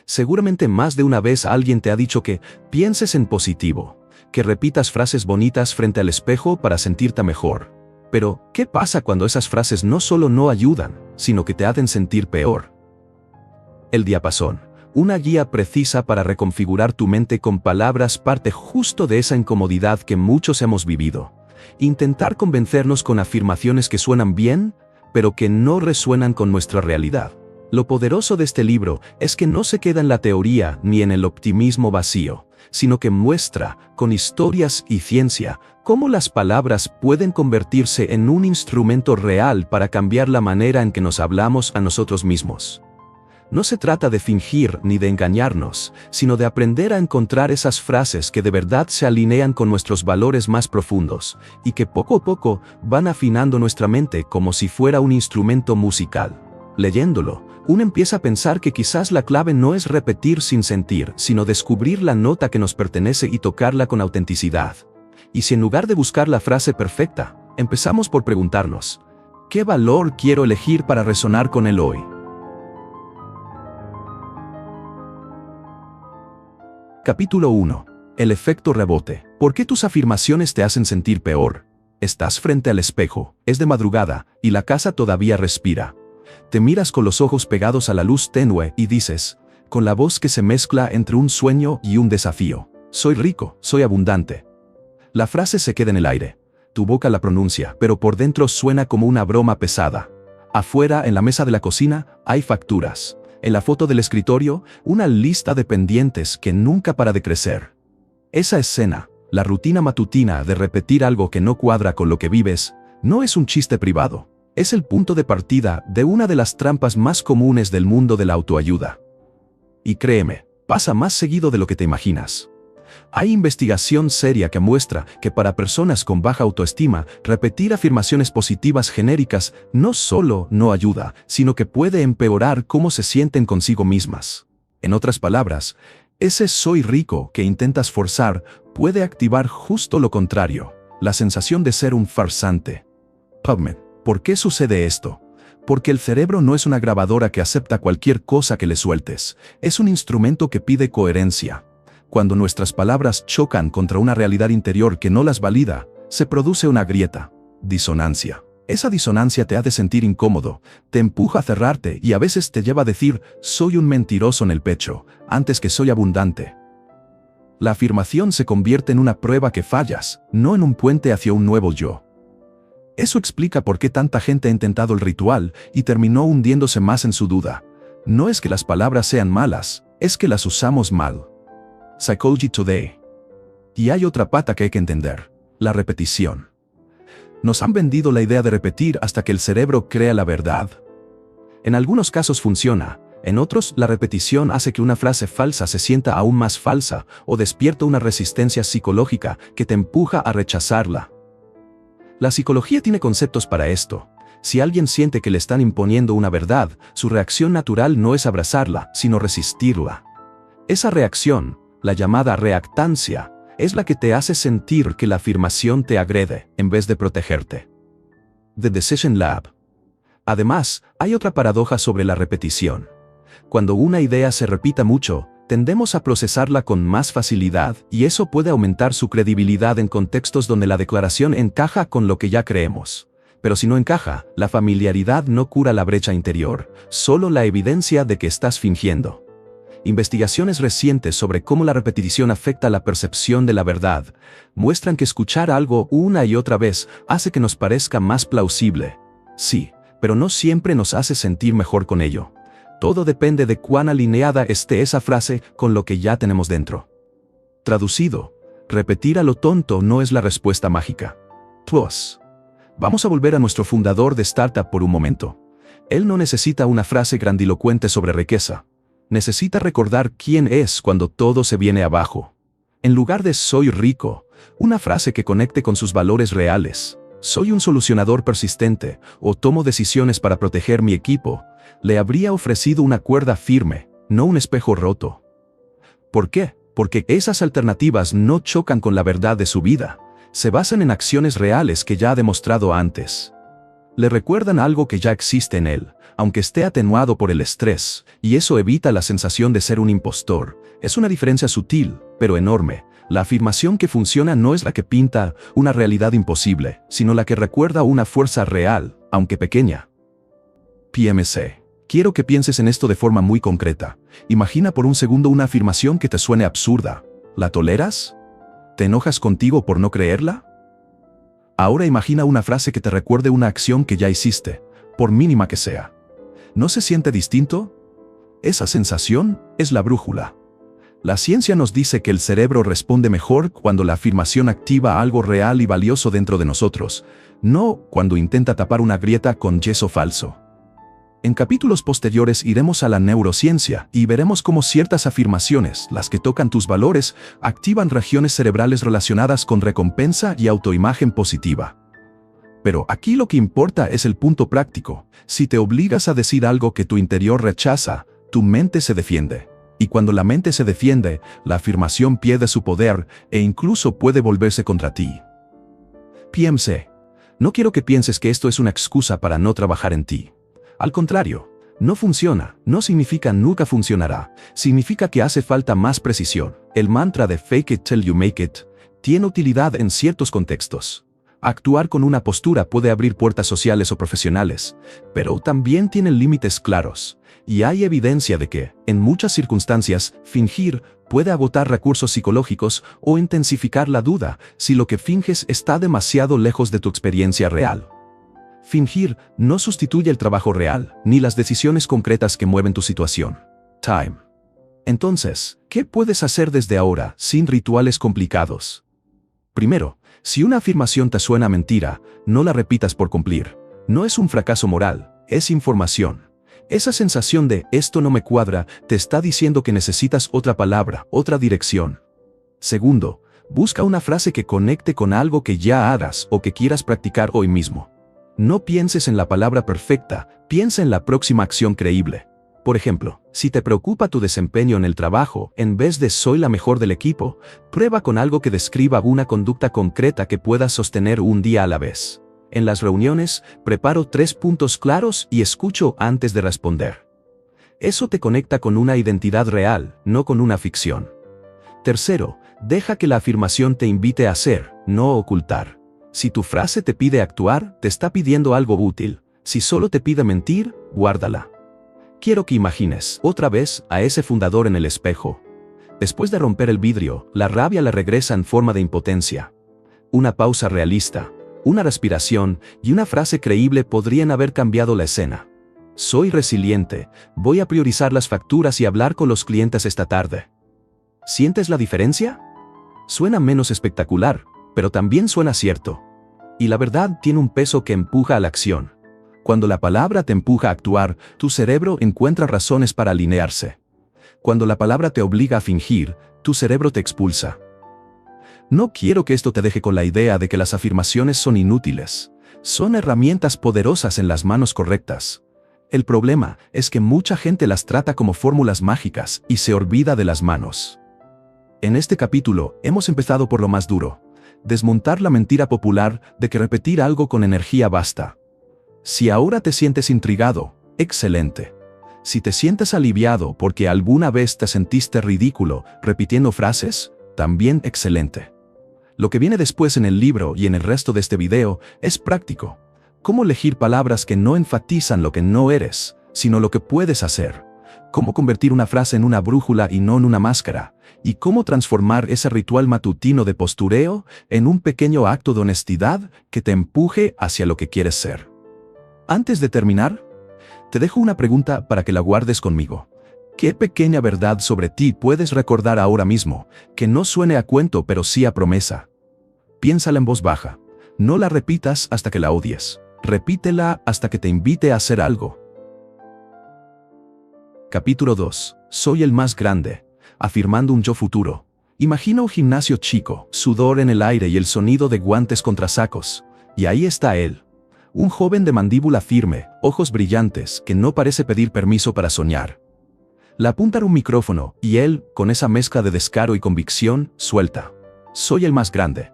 Seguramente más de una vez alguien te ha dicho que pienses en positivo, que repitas frases bonitas frente al espejo para sentirte mejor. Pero, ¿qué pasa cuando esas frases no solo no ayudan, sino que te hacen sentir peor? El diapasón, una guía precisa para reconfigurar tu mente con palabras, parte justo de esa incomodidad que muchos hemos vivido. Intentar convencernos con afirmaciones que suenan bien, pero que no resuenan con nuestra realidad. Lo poderoso de este libro es que no se queda en la teoría ni en el optimismo vacío, sino que muestra, con historias y ciencia, cómo las palabras pueden convertirse en un instrumento real para cambiar la manera en que nos hablamos a nosotros mismos. No se trata de fingir ni de engañarnos, sino de aprender a encontrar esas frases que de verdad se alinean con nuestros valores más profundos, y que poco a poco van afinando nuestra mente como si fuera un instrumento musical. Leyéndolo, uno empieza a pensar que quizás la clave no es repetir sin sentir, sino descubrir la nota que nos pertenece y tocarla con autenticidad. Y si en lugar de buscar la frase perfecta, empezamos por preguntarnos, ¿qué valor quiero elegir para resonar con él hoy? Capítulo 1. El efecto rebote. ¿Por qué tus afirmaciones te hacen sentir peor? Estás frente al espejo, es de madrugada, y la casa todavía respira. Te miras con los ojos pegados a la luz tenue y dices, con la voz que se mezcla entre un sueño y un desafío, soy rico, soy abundante. La frase se queda en el aire. Tu boca la pronuncia, pero por dentro suena como una broma pesada. Afuera, en la mesa de la cocina, hay facturas. En la foto del escritorio, una lista de pendientes que nunca para de crecer. Esa escena, la rutina matutina de repetir algo que no cuadra con lo que vives, no es un chiste privado. Es el punto de partida de una de las trampas más comunes del mundo de la autoayuda. Y créeme, pasa más seguido de lo que te imaginas. Hay investigación seria que muestra que para personas con baja autoestima, repetir afirmaciones positivas genéricas no solo no ayuda, sino que puede empeorar cómo se sienten consigo mismas. En otras palabras, ese soy rico que intentas forzar puede activar justo lo contrario, la sensación de ser un farsante. PubMed. ¿Por qué sucede esto? Porque el cerebro no es una grabadora que acepta cualquier cosa que le sueltes, es un instrumento que pide coherencia. Cuando nuestras palabras chocan contra una realidad interior que no las valida, se produce una grieta, disonancia. Esa disonancia te hace sentir incómodo, te empuja a cerrarte y a veces te lleva a decir, soy un mentiroso en el pecho, antes que soy abundante. La afirmación se convierte en una prueba que fallas, no en un puente hacia un nuevo yo. Eso explica por qué tanta gente ha intentado el ritual y terminó hundiéndose más en su duda. No es que las palabras sean malas, es que las usamos mal. Psychology Today. Y hay otra pata que hay que entender, la repetición. Nos han vendido la idea de repetir hasta que el cerebro crea la verdad. En algunos casos funciona, en otros la repetición hace que una frase falsa se sienta aún más falsa o despierta una resistencia psicológica que te empuja a rechazarla. La psicología tiene conceptos para esto. Si alguien siente que le están imponiendo una verdad, su reacción natural no es abrazarla, sino resistirla. Esa reacción, la llamada reactancia, es la que te hace sentir que la afirmación te agrede, en vez de protegerte. The Decision Lab. Además, hay otra paradoja sobre la repetición. Cuando una idea se repita mucho, tendemos a procesarla con más facilidad y eso puede aumentar su credibilidad en contextos donde la declaración encaja con lo que ya creemos. Pero si no encaja, la familiaridad no cura la brecha interior, solo la evidencia de que estás fingiendo. Investigaciones recientes sobre cómo la repetición afecta la percepción de la verdad muestran que escuchar algo una y otra vez hace que nos parezca más plausible. Sí, pero no siempre nos hace sentir mejor con ello. Todo depende de cuán alineada esté esa frase con lo que ya tenemos dentro. Traducido, repetir a lo tonto no es la respuesta mágica. Plus, vamos a volver a nuestro fundador de startup por un momento. Él no necesita una frase grandilocuente sobre riqueza. Necesita recordar quién es cuando todo se viene abajo. En lugar de soy rico, una frase que conecte con sus valores reales. Soy un solucionador persistente o tomo decisiones para proteger mi equipo. Le habría ofrecido una cuerda firme, no un espejo roto. ¿Por qué? Porque esas alternativas no chocan con la verdad de su vida. Se basan en acciones reales que ya ha demostrado antes. Le recuerdan algo que ya existe en él, aunque esté atenuado por el estrés, y eso evita la sensación de ser un impostor. Es una diferencia sutil, pero enorme. La afirmación que funciona no es la que pinta una realidad imposible, sino la que recuerda una fuerza real, aunque pequeña. PMC. Quiero que pienses en esto de forma muy concreta. Imagina por un segundo una afirmación que te suene absurda. ¿La toleras? ¿Te enojas contigo por no creerla? Ahora imagina una frase que te recuerde una acción que ya hiciste, por mínima que sea. ¿No se siente distinto? Esa sensación es la brújula. La ciencia nos dice que el cerebro responde mejor cuando la afirmación activa algo real y valioso dentro de nosotros, no cuando intenta tapar una grieta con yeso falso. En capítulos posteriores iremos a la neurociencia y veremos cómo ciertas afirmaciones, las que tocan tus valores, activan regiones cerebrales relacionadas con recompensa y autoimagen positiva. Pero aquí lo que importa es el punto práctico. Si te obligas a decir algo que tu interior rechaza, tu mente se defiende. Y cuando la mente se defiende, la afirmación pierde su poder e incluso puede volverse contra ti. PMC. No quiero que pienses que esto es una excusa para no trabajar en ti. Al contrario, no funciona, no significa nunca funcionará, significa que hace falta más precisión. El mantra de fake it till you make it tiene utilidad en ciertos contextos. Actuar con una postura puede abrir puertas sociales o profesionales, pero también tiene límites claros. Y hay evidencia de que, en muchas circunstancias, fingir puede agotar recursos psicológicos o intensificar la duda si lo que finges está demasiado lejos de tu experiencia real. Fingir no sustituye el trabajo real, ni las decisiones concretas que mueven tu situación. Time. Entonces, ¿qué puedes hacer desde ahora, sin rituales complicados? Primero, si una afirmación te suena mentira, no la repitas por cumplir. No es un fracaso moral, es información. Esa sensación de «esto no me cuadra» te está diciendo que necesitas otra palabra, otra dirección. Segundo, busca una frase que conecte con algo que ya hagas o que quieras practicar hoy mismo. No pienses en la palabra perfecta, piensa en la próxima acción creíble. Por ejemplo, si te preocupa tu desempeño en el trabajo, en vez de «soy la mejor del equipo», prueba con algo que describa una conducta concreta que puedas sostener un día a la vez. En las reuniones, preparo 3 puntos claros y escucho antes de responder. Eso te conecta con una identidad real, no con una ficción. Tercero, deja que la afirmación te invite a hacer, no ocultar. Si tu frase te pide actuar, te está pidiendo algo útil. Si solo te pide mentir, guárdala. Quiero que imagines, otra vez, a ese fundador en el espejo. Después de romper el vidrio, la rabia le regresa en forma de impotencia. Una pausa realista, una respiración y una frase creíble podrían haber cambiado la escena. Soy resiliente, voy a priorizar las facturas y hablar con los clientes esta tarde. ¿Sientes la diferencia? Suena menos espectacular, pero también suena cierto. Y la verdad tiene un peso que empuja a la acción. Cuando la palabra te empuja a actuar, tu cerebro encuentra razones para alinearse. Cuando la palabra te obliga a fingir, tu cerebro te expulsa. No quiero que esto te deje con la idea de que las afirmaciones son inútiles. Son herramientas poderosas en las manos correctas. El problema es que mucha gente las trata como fórmulas mágicas y se olvida de las manos. En este capítulo, hemos empezado por lo más duro. Desmontar la mentira popular de que repetir algo con energía basta. Si ahora te sientes intrigado, excelente. Si te sientes aliviado porque alguna vez te sentiste ridículo repitiendo frases, también excelente. Lo que viene después en el libro y en el resto de este video es práctico. Cómo elegir palabras que no enfatizan lo que no eres, sino lo que puedes hacer. Cómo convertir una frase en una brújula y no en una máscara. Y cómo transformar ese ritual matutino de postureo en un pequeño acto de honestidad que te empuje hacia lo que quieres ser. Antes de terminar, te dejo una pregunta para que la guardes conmigo. ¿Qué pequeña verdad sobre ti puedes recordar ahora mismo, que no suene a cuento pero sí a promesa? Piénsala en voz baja. No la repitas hasta que la odies. Repítela hasta que te invite a hacer algo. Capítulo 2. Soy el más grande. Afirmando un yo futuro. Imagina un gimnasio chico, sudor en el aire y el sonido de guantes contra sacos. Y ahí está él. Un joven de mandíbula firme, ojos brillantes, que no parece pedir permiso para soñar. Le apuntan un micrófono, y él, con esa mezcla de descaro y convicción, suelta. Soy el más grande.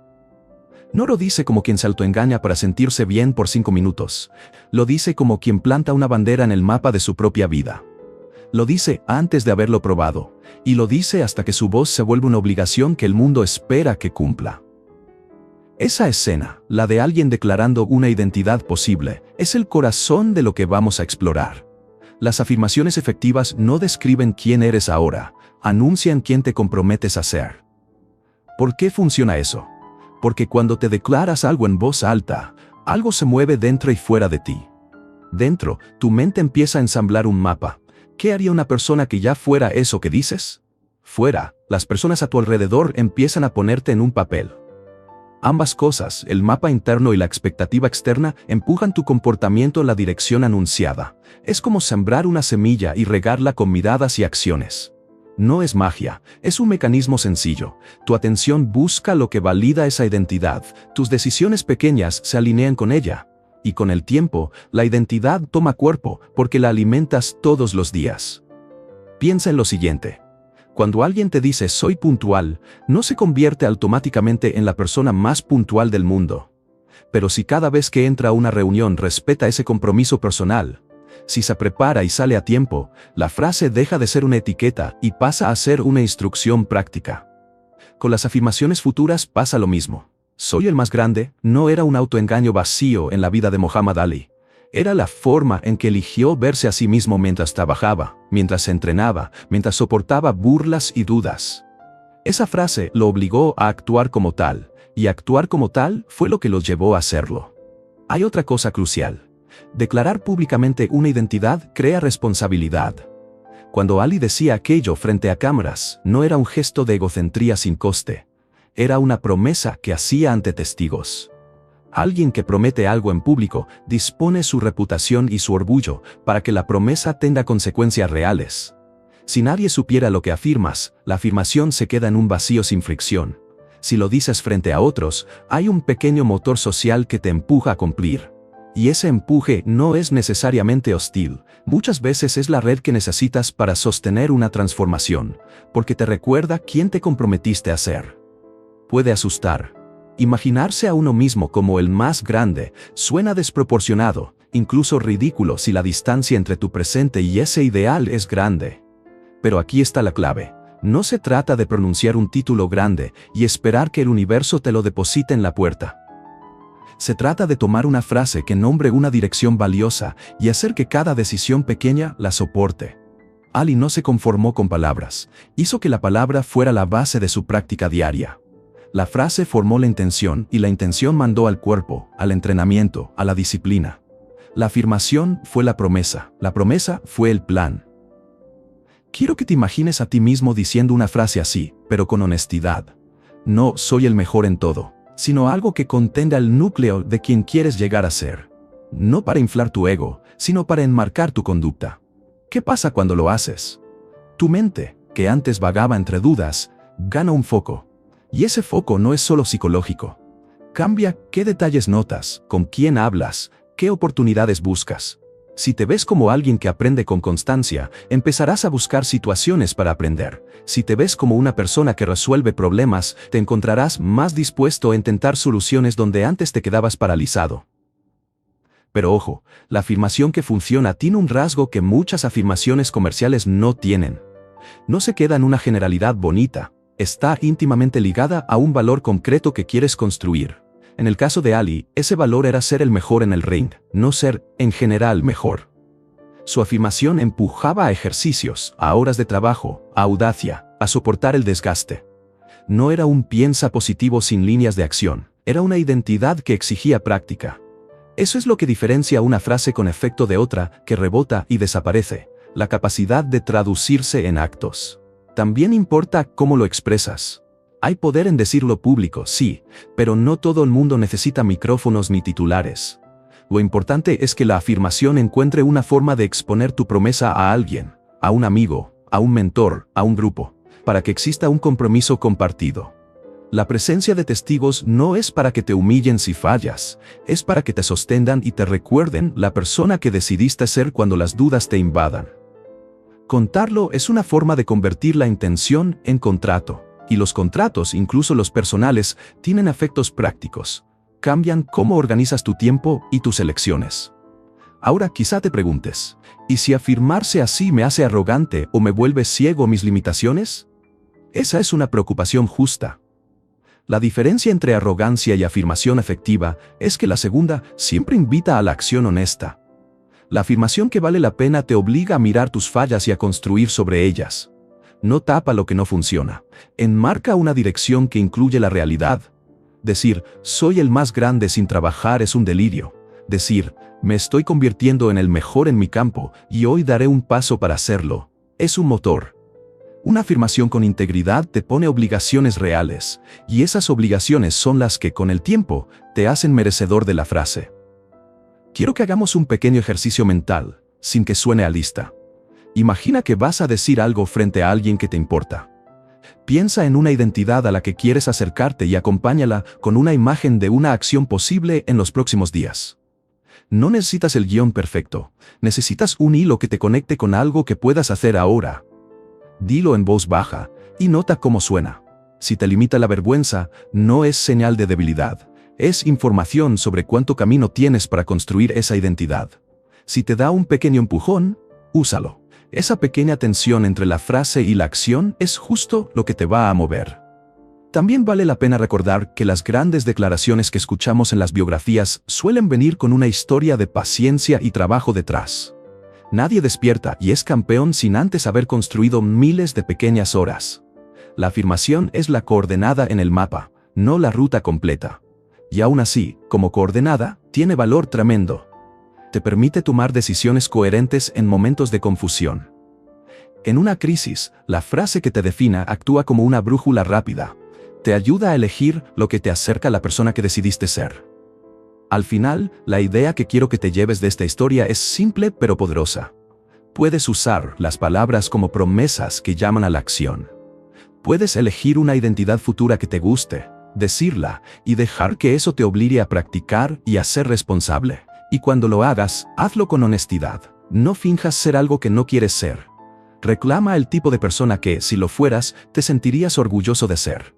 No lo dice como quien se autoengaña para sentirse bien por 5 minutos. Lo dice como quien planta una bandera en el mapa de su propia vida. Lo dice antes de haberlo probado, y lo dice hasta que su voz se vuelve una obligación que el mundo espera que cumpla. Esa escena, la de alguien declarando una identidad posible, es el corazón de lo que vamos a explorar. Las afirmaciones efectivas no describen quién eres ahora, anuncian quién te comprometes a ser. ¿Por qué funciona eso? Porque cuando te declaras algo en voz alta, algo se mueve dentro y fuera de ti. Dentro, tu mente empieza a ensamblar un mapa. ¿Qué haría una persona que ya fuera eso que dices? Fuera, las personas a tu alrededor empiezan a ponerte en un papel. Ambas cosas, el mapa interno y la expectativa externa, empujan tu comportamiento en la dirección anunciada. Es como sembrar una semilla y regarla con miradas y acciones. No es magia, es un mecanismo sencillo. Tu atención busca lo que valida esa identidad, tus decisiones pequeñas se alinean con ella. Y con el tiempo, la identidad toma cuerpo porque la alimentas todos los días. Piensa en lo siguiente. Cuando alguien te dice soy puntual, no se convierte automáticamente en la persona más puntual del mundo. Pero si cada vez que entra a una reunión respeta ese compromiso personal, si se prepara y sale a tiempo, la frase deja de ser una etiqueta y pasa a ser una instrucción práctica. Con las afirmaciones futuras pasa lo mismo. Soy el más grande no era un autoengaño vacío en la vida de Muhammad Ali. Era la forma en que eligió verse a sí mismo mientras trabajaba, mientras se entrenaba, mientras soportaba burlas y dudas. Esa frase lo obligó a actuar como tal, y actuar como tal fue lo que los llevó a hacerlo. Hay otra cosa crucial. Declarar públicamente una identidad crea responsabilidad. Cuando Ali decía aquello frente a cámaras, no era un gesto de egocentría sin coste. Era una promesa que hacía ante testigos. Alguien que promete algo en público dispone su reputación y su orgullo para que la promesa tenga consecuencias reales. Si nadie supiera lo que afirmas, la afirmación se queda en un vacío sin fricción. Si lo dices frente a otros, hay un pequeño motor social que te empuja a cumplir. Y ese empuje no es necesariamente hostil, muchas veces es la red que necesitas para sostener una transformación, porque te recuerda quién te comprometiste a ser. Puede asustar. Imaginarse a uno mismo como el más grande suena desproporcionado, incluso ridículo si la distancia entre tu presente y ese ideal es grande. Pero aquí está la clave. No se trata de pronunciar un título grande y esperar que el universo te lo deposite en la puerta. Se trata de tomar una frase que nombre una dirección valiosa y hacer que cada decisión pequeña la soporte. Ali no se conformó con palabras, hizo que la palabra fuera la base de su práctica diaria. La frase formó la intención y la intención mandó al cuerpo, al entrenamiento, a la disciplina. La afirmación fue la promesa fue el plan. Quiero que te imagines a ti mismo diciendo una frase así, pero con honestidad. No soy el mejor en todo, sino algo que contenga el núcleo de quien quieres llegar a ser. No para inflar tu ego, sino para enmarcar tu conducta. ¿Qué pasa cuando lo haces? Tu mente, que antes vagaba entre dudas, gana un foco. Y ese foco no es solo psicológico. Cambia qué detalles notas, con quién hablas, qué oportunidades buscas. Si te ves como alguien que aprende con constancia, empezarás a buscar situaciones para aprender. Si te ves como una persona que resuelve problemas, te encontrarás más dispuesto a intentar soluciones donde antes te quedabas paralizado. Pero ojo, la afirmación que funciona tiene un rasgo que muchas afirmaciones comerciales no tienen. No se queda en una generalidad bonita. Está íntimamente ligada a un valor concreto que quieres construir. En el caso de Ali, ese valor era ser el mejor en el ring, no ser, en general, mejor. Su afirmación empujaba a ejercicios, a horas de trabajo, a audacia, a soportar el desgaste. No era un piensa positivo sin líneas de acción, era una identidad que exigía práctica. Eso es lo que diferencia una frase con efecto de otra, que rebota y desaparece, la capacidad de traducirse en actos. También importa cómo lo expresas. Hay poder en decirlo público, sí, pero no todo el mundo necesita micrófonos ni titulares. Lo importante es que la afirmación encuentre una forma de exponer tu promesa a alguien, a un amigo, a un mentor, a un grupo, para que exista un compromiso compartido. La presencia de testigos no es para que te humillen si fallas, es para que te sostengan y te recuerden la persona que decidiste ser cuando las dudas te invadan. Contarlo es una forma de convertir la intención en contrato, Y los contratos, incluso los personales, tienen efectos prácticos. Cambian cómo organizas tu tiempo y tus elecciones. Ahora quizá te preguntes, ¿y si afirmarse así me hace arrogante o me vuelve ciego a mis limitaciones? Esa es una preocupación justa. La diferencia entre arrogancia y afirmación efectiva es que la segunda siempre invita a la acción honesta. La afirmación que vale la pena te obliga a mirar tus fallas y a construir sobre ellas. No tapa lo que no funciona. Enmarca una dirección que incluye la realidad. Decir, soy el más grande sin trabajar es un delirio. Decir, me estoy convirtiendo en el mejor en mi campo y hoy daré un paso para hacerlo, es un motor. Una afirmación con integridad te pone obligaciones reales, y esas obligaciones son las que, con el tiempo, te hacen merecedor de la frase. Quiero que hagamos un pequeño ejercicio mental, sin que suene a lista. Imagina que vas a decir algo frente a alguien que te importa. Piensa en una identidad a la que quieres acercarte y acompáñala con una imagen de una acción posible en los próximos días. No necesitas el guión perfecto, necesitas un hilo que te conecte con algo que puedas hacer ahora. Dilo en voz baja y nota cómo suena. Si te limita la vergüenza, no es señal de debilidad, es información sobre cuánto camino tienes para construir esa identidad. Si te da un pequeño empujón, úsalo. Esa pequeña tensión entre la frase y la acción es justo lo que te va a mover. También vale la pena recordar que las grandes declaraciones que escuchamos en las biografías suelen venir con una historia de paciencia y trabajo detrás. Nadie despierta y es campeón sin antes haber construido miles de pequeñas horas. La afirmación es la coordenada en el mapa, no la ruta completa. Y aún así, como coordenada, tiene valor tremendo. Te permite tomar decisiones coherentes en momentos de confusión. En una crisis, la frase que te defina actúa como una brújula rápida. Te ayuda a elegir lo que te acerca a la persona que decidiste ser. Al final, la idea que quiero que te lleves de esta historia es simple pero poderosa. Puedes usar las palabras como promesas que llaman a la acción. Puedes elegir una identidad futura que te guste, decirla y dejar que eso te obligue a practicar y a ser responsable. Y cuando lo hagas, hazlo con honestidad. No finjas ser algo que no quieres ser. Reclama el tipo de persona que, si lo fueras, te sentirías orgulloso de ser.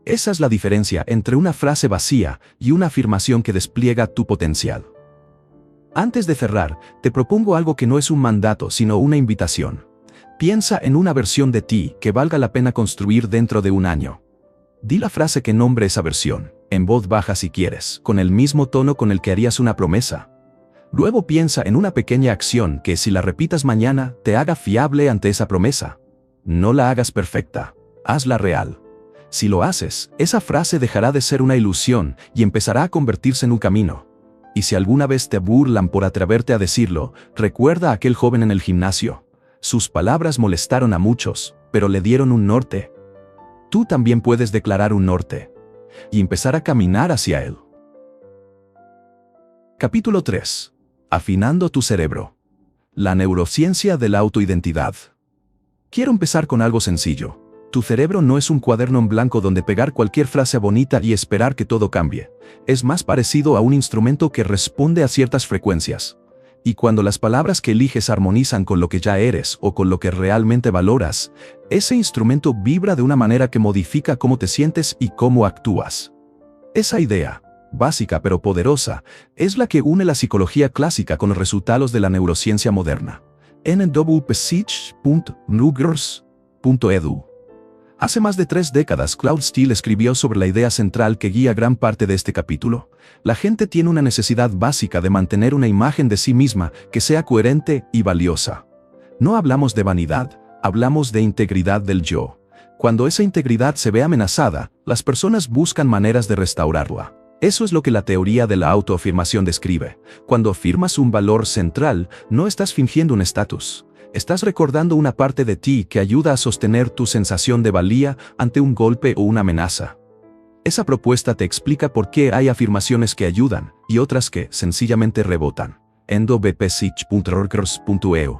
Esa es la diferencia entre una frase vacía y una afirmación que despliega tu potencial. Antes de cerrar, te propongo algo que no es un mandato, sino una invitación. Piensa en una versión de ti que valga la pena construir dentro de un año. Di la frase que nombre esa versión, en voz baja si quieres, con el mismo tono con el que harías una promesa. Luego piensa en una pequeña acción que, si la repitas mañana, te haga fiable ante esa promesa. No la hagas perfecta, hazla real. Si lo haces, esa frase dejará de ser una ilusión y empezará a convertirse en un camino. Y si alguna vez te burlan por atreverte a decirlo, recuerda a aquel joven en el gimnasio. Sus palabras molestaron a muchos, pero le dieron un norte. Tú también puedes declarar un norte y empezar a caminar hacia él. Capítulo 3. Afinando tu cerebro. La neurociencia de la autoidentidad. Quiero empezar con algo sencillo. Tu cerebro no es un cuaderno en blanco donde pegar cualquier frase bonita y esperar que todo cambie. Es más parecido a un instrumento que responde a ciertas frecuencias. Y cuando las palabras que eliges armonizan con lo que ya eres o con lo que realmente valoras, ese instrumento vibra de una manera que modifica cómo te sientes y cómo actúas. Esa idea, básica pero poderosa, es la que une la psicología clásica con los resultados de la neurociencia moderna. nwpsych.rutgers.edu. Hace más de 3 décadas, Claude Steele escribió sobre la idea central que guía gran parte de este capítulo. La gente tiene una necesidad básica de mantener una imagen de sí misma que sea coherente y valiosa. No hablamos de vanidad, hablamos de integridad del yo. Cuando esa integridad se ve amenazada, las personas buscan maneras de restaurarla. Eso es lo que la teoría de la autoafirmación describe. Cuando afirmas un valor central, no estás fingiendo un estatus. Estás recordando una parte de ti que ayuda a sostener tu sensación de valía ante un golpe o una amenaza. Esa propuesta te explica por qué hay afirmaciones que ayudan y otras que sencillamente rebotan. nwpsych.rutgers.edu.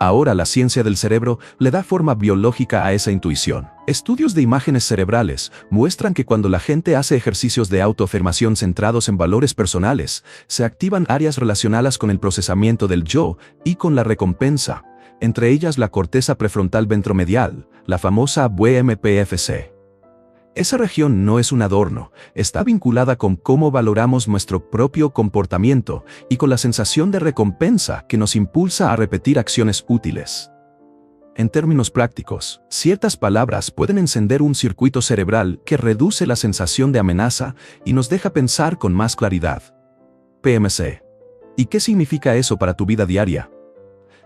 Ahora la ciencia del cerebro le da forma biológica a esa intuición. Estudios de imágenes cerebrales muestran que cuando la gente hace ejercicios de autoafirmación centrados en valores personales, se activan áreas relacionadas con el procesamiento del yo y con la recompensa, entre ellas la corteza prefrontal ventromedial, la famosa VMPFC. Esa región no es un adorno, está vinculada con cómo valoramos nuestro propio comportamiento y con la sensación de recompensa que nos impulsa a repetir acciones útiles. En términos prácticos, ciertas palabras pueden encender un circuito cerebral que reduce la sensación de amenaza y nos deja pensar con más claridad. PMC. ¿Y qué significa eso para tu vida diaria?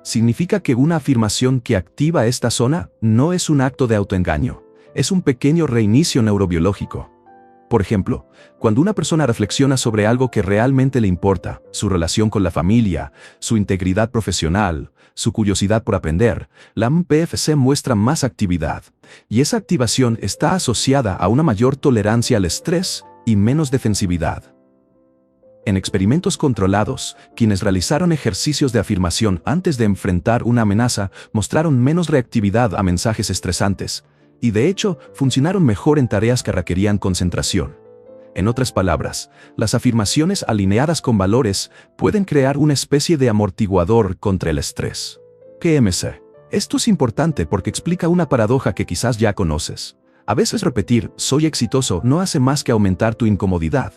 Significa que una afirmación que activa esta zona no es un acto de autoengaño, es un pequeño reinicio neurobiológico. Por ejemplo, cuando una persona reflexiona sobre algo que realmente le importa, su relación con la familia, su integridad profesional, su curiosidad por aprender, la MPFC muestra más actividad, y esa activación está asociada a una mayor tolerancia al estrés y menos defensividad. En experimentos controlados, quienes realizaron ejercicios de afirmación antes de enfrentar una amenaza mostraron menos reactividad a mensajes estresantes, y de hecho funcionaron mejor en tareas que requerían concentración. En otras palabras, las afirmaciones alineadas con valores pueden crear una especie de amortiguador contra el estrés. PMC. Esto es importante porque explica una paradoja que quizás ya conoces. A veces repetir "soy exitoso" no hace más que aumentar tu incomodidad.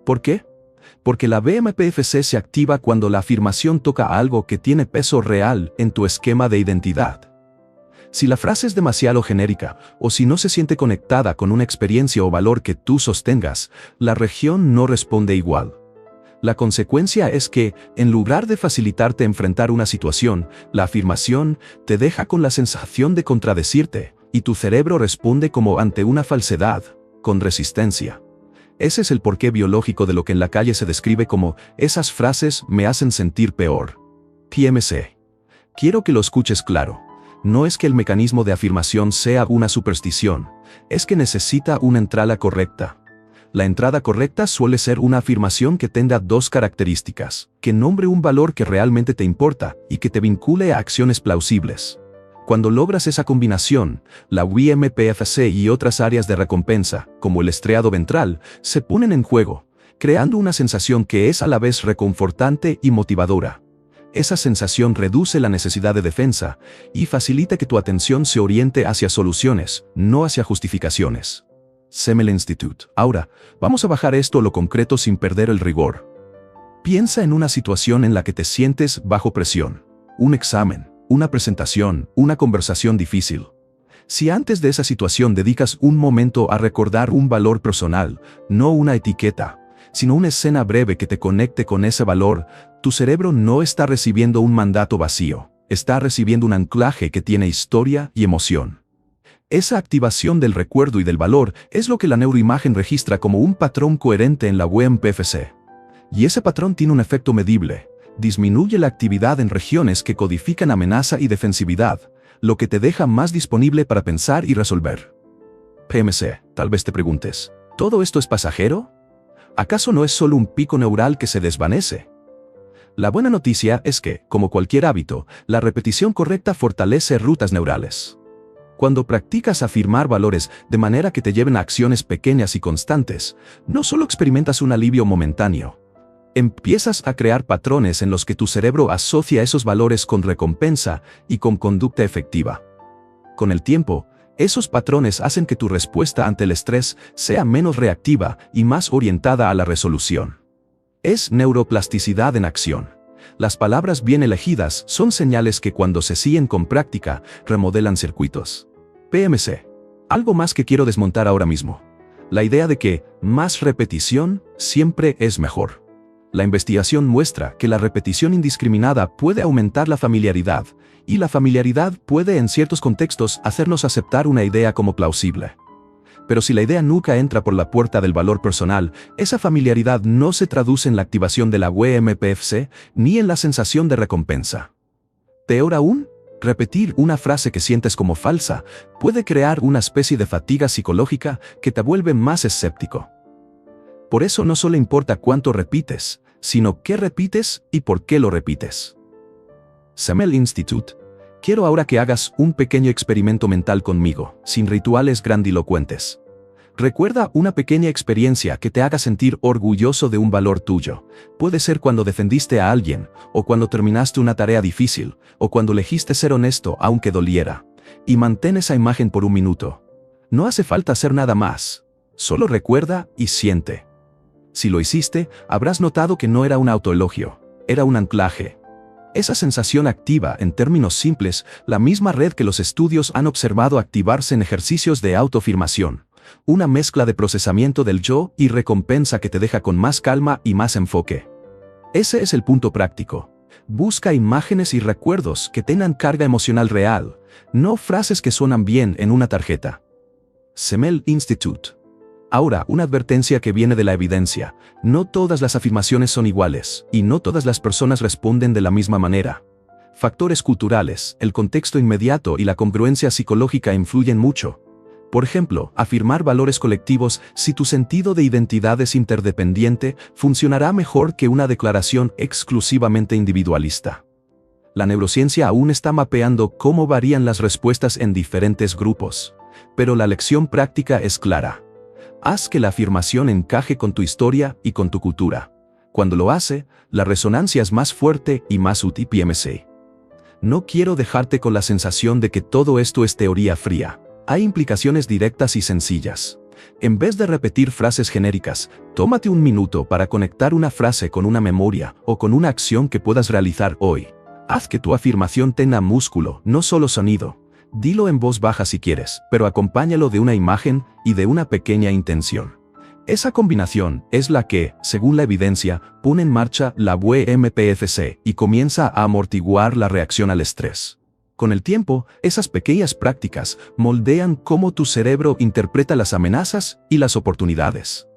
¿Por qué? Porque la BMPFC se activa cuando la afirmación toca algo que tiene peso real en tu esquema de identidad. Si la frase es demasiado genérica, o si no se siente conectada con una experiencia o valor que tú sostengas, la región no responde igual. La consecuencia es que, en lugar de facilitarte enfrentar una situación, la afirmación te deja con la sensación de contradecirte, y tu cerebro responde como ante una falsedad, con resistencia. Ese es el porqué biológico de lo que en la calle se describe como "esas frases me hacen sentir peor". PMC. Quiero que lo escuches claro. No es que el mecanismo de afirmación sea una superstición, es que necesita una entrada correcta. La entrada correcta suele ser una afirmación que tenga dos características: que nombre un valor que realmente te importa y que te vincule a acciones plausibles. Cuando logras esa combinación, la BMPFC y otras áreas de recompensa, como el estriado ventral, se ponen en juego, creando una sensación que es a la vez reconfortante y motivadora. Esa sensación reduce la necesidad de defensa y facilita que tu atención se oriente hacia soluciones, no hacia justificaciones. Semel Institute. Ahora, vamos a bajar esto a lo concreto sin perder el rigor. Piensa en una situación en la que te sientes bajo presión. Un examen, una presentación, una conversación difícil. Si antes de esa situación dedicas un momento a recordar un valor personal, no una etiqueta, sino una escena breve que te conecte con ese valor, tu cerebro no está recibiendo un mandato vacío, está recibiendo un anclaje que tiene historia y emoción. Esa activación del recuerdo y del valor es lo que la neuroimagen registra como un patrón coherente en la BMPFC. Y ese patrón tiene un efecto medible. Disminuye la actividad en regiones que codifican amenaza y defensividad, lo que te deja más disponible para pensar y resolver. PMC, tal vez te preguntes, ¿todo esto es pasajero? ¿Acaso no es solo un pico neural que se desvanece? La buena noticia es que, como cualquier hábito, la repetición correcta fortalece rutas neurales. Cuando practicas afirmar valores de manera que te lleven a acciones pequeñas y constantes, no solo experimentas un alivio momentáneo. Empiezas a crear patrones en los que tu cerebro asocia esos valores con recompensa y con conducta efectiva. Con el tiempo, esos patrones hacen que tu respuesta ante el estrés sea menos reactiva y más orientada a la resolución. Es neuroplasticidad en acción. Las palabras bien elegidas son señales que cuando se siguen con práctica, remodelan circuitos. PMC. Algo más que quiero desmontar ahora mismo. La idea de que más repetición siempre es mejor. La investigación muestra que la repetición indiscriminada puede aumentar la familiaridad, y la familiaridad puede en ciertos contextos hacernos aceptar una idea como plausible. Pero si la idea nunca entra por la puerta del valor personal, esa familiaridad no se traduce en la activación de la BMPFC ni en la sensación de recompensa. Peor aún, repetir una frase que sientes como falsa puede crear una especie de fatiga psicológica que te vuelve más escéptico. Por eso no solo importa cuánto repites, sino qué repites y por qué lo repites. Semel Institute. Quiero ahora que hagas un pequeño experimento mental conmigo, sin rituales grandilocuentes. Recuerda una pequeña experiencia que te haga sentir orgulloso de un valor tuyo. Puede ser cuando defendiste a alguien, o cuando terminaste una tarea difícil, o cuando elegiste ser honesto aunque doliera. Y mantén esa imagen por un minuto. No hace falta hacer nada más. Solo recuerda y siente. Si lo hiciste, habrás notado que no era un autoelogio, era un anclaje. Esa sensación activa, en términos simples, la misma red que los estudios han observado activarse en ejercicios de autoafirmación. Una mezcla de procesamiento del yo y recompensa que te deja con más calma y más enfoque. Ese es el punto práctico. Busca imágenes y recuerdos que tengan carga emocional real, no frases que suenan bien en una tarjeta. Semel Institute. Ahora, una advertencia que viene de la evidencia. No todas las afirmaciones son iguales, y no todas las personas responden de la misma manera. Factores culturales, el contexto inmediato y la congruencia psicológica influyen mucho. Por ejemplo, afirmar valores colectivos, si tu sentido de identidad es interdependiente, funcionará mejor que una declaración exclusivamente individualista. La neurociencia aún está mapeando cómo varían las respuestas en diferentes grupos, pero la lección práctica es clara. Haz que la afirmación encaje con tu historia y con tu cultura. Cuando lo hace, la resonancia es más fuerte y más útil. PMC. No quiero dejarte con la sensación de que todo esto es teoría fría. Hay implicaciones directas y sencillas. En vez de repetir frases genéricas, tómate un minuto para conectar una frase con una memoria o con una acción que puedas realizar hoy. Haz que tu afirmación tenga músculo, no solo sonido. Dilo en voz baja si quieres, pero acompáñalo de una imagen y de una pequeña intención. Esa combinación es la que, según la evidencia, pone en marcha la WMPFC y comienza a amortiguar la reacción al estrés. Con el tiempo, esas pequeñas prácticas moldean cómo tu cerebro interpreta las amenazas y las oportunidades.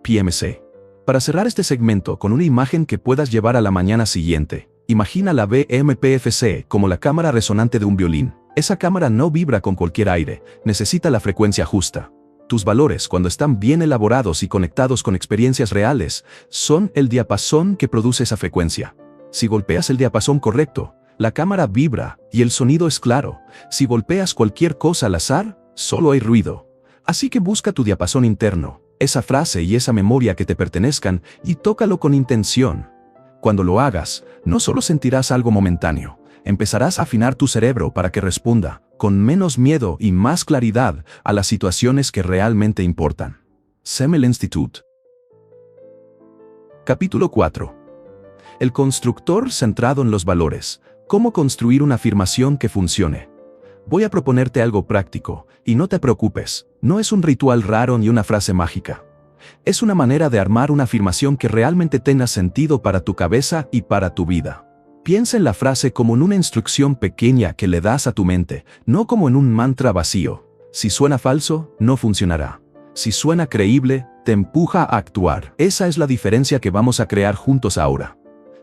PMC. Para cerrar este segmento con una imagen que puedas llevar a la mañana siguiente, imagina la WMPFC como la cámara resonante de un violín. Esa cámara no vibra con cualquier aire, necesita la frecuencia justa. Tus valores, cuando están bien elaborados y conectados con experiencias reales, son el diapasón que produce esa frecuencia. Si golpeas el diapasón correcto, la cámara vibra y el sonido es claro. Si golpeas cualquier cosa al azar, solo hay ruido. Así que busca tu diapasón interno, esa frase y esa memoria que te pertenezcan, y tócalo con intención. Cuando lo hagas, no solo sentirás algo momentáneo, empezarás a afinar tu cerebro para que responda, con menos miedo y más claridad, a las situaciones que realmente importan. Semel Institute. Capítulo 4. El constructor centrado en los valores. ¿Cómo construir una afirmación que funcione? Voy a proponerte algo práctico, y no te preocupes, no es un ritual raro ni una frase mágica. Es una manera de armar una afirmación que realmente tenga sentido para tu cabeza y para tu vida. Piensa en la frase como en una instrucción pequeña que le das a tu mente, no como en un mantra vacío. Si suena falso, no funcionará. Si suena creíble, te empuja a actuar. Esa es la diferencia que vamos a crear juntos ahora.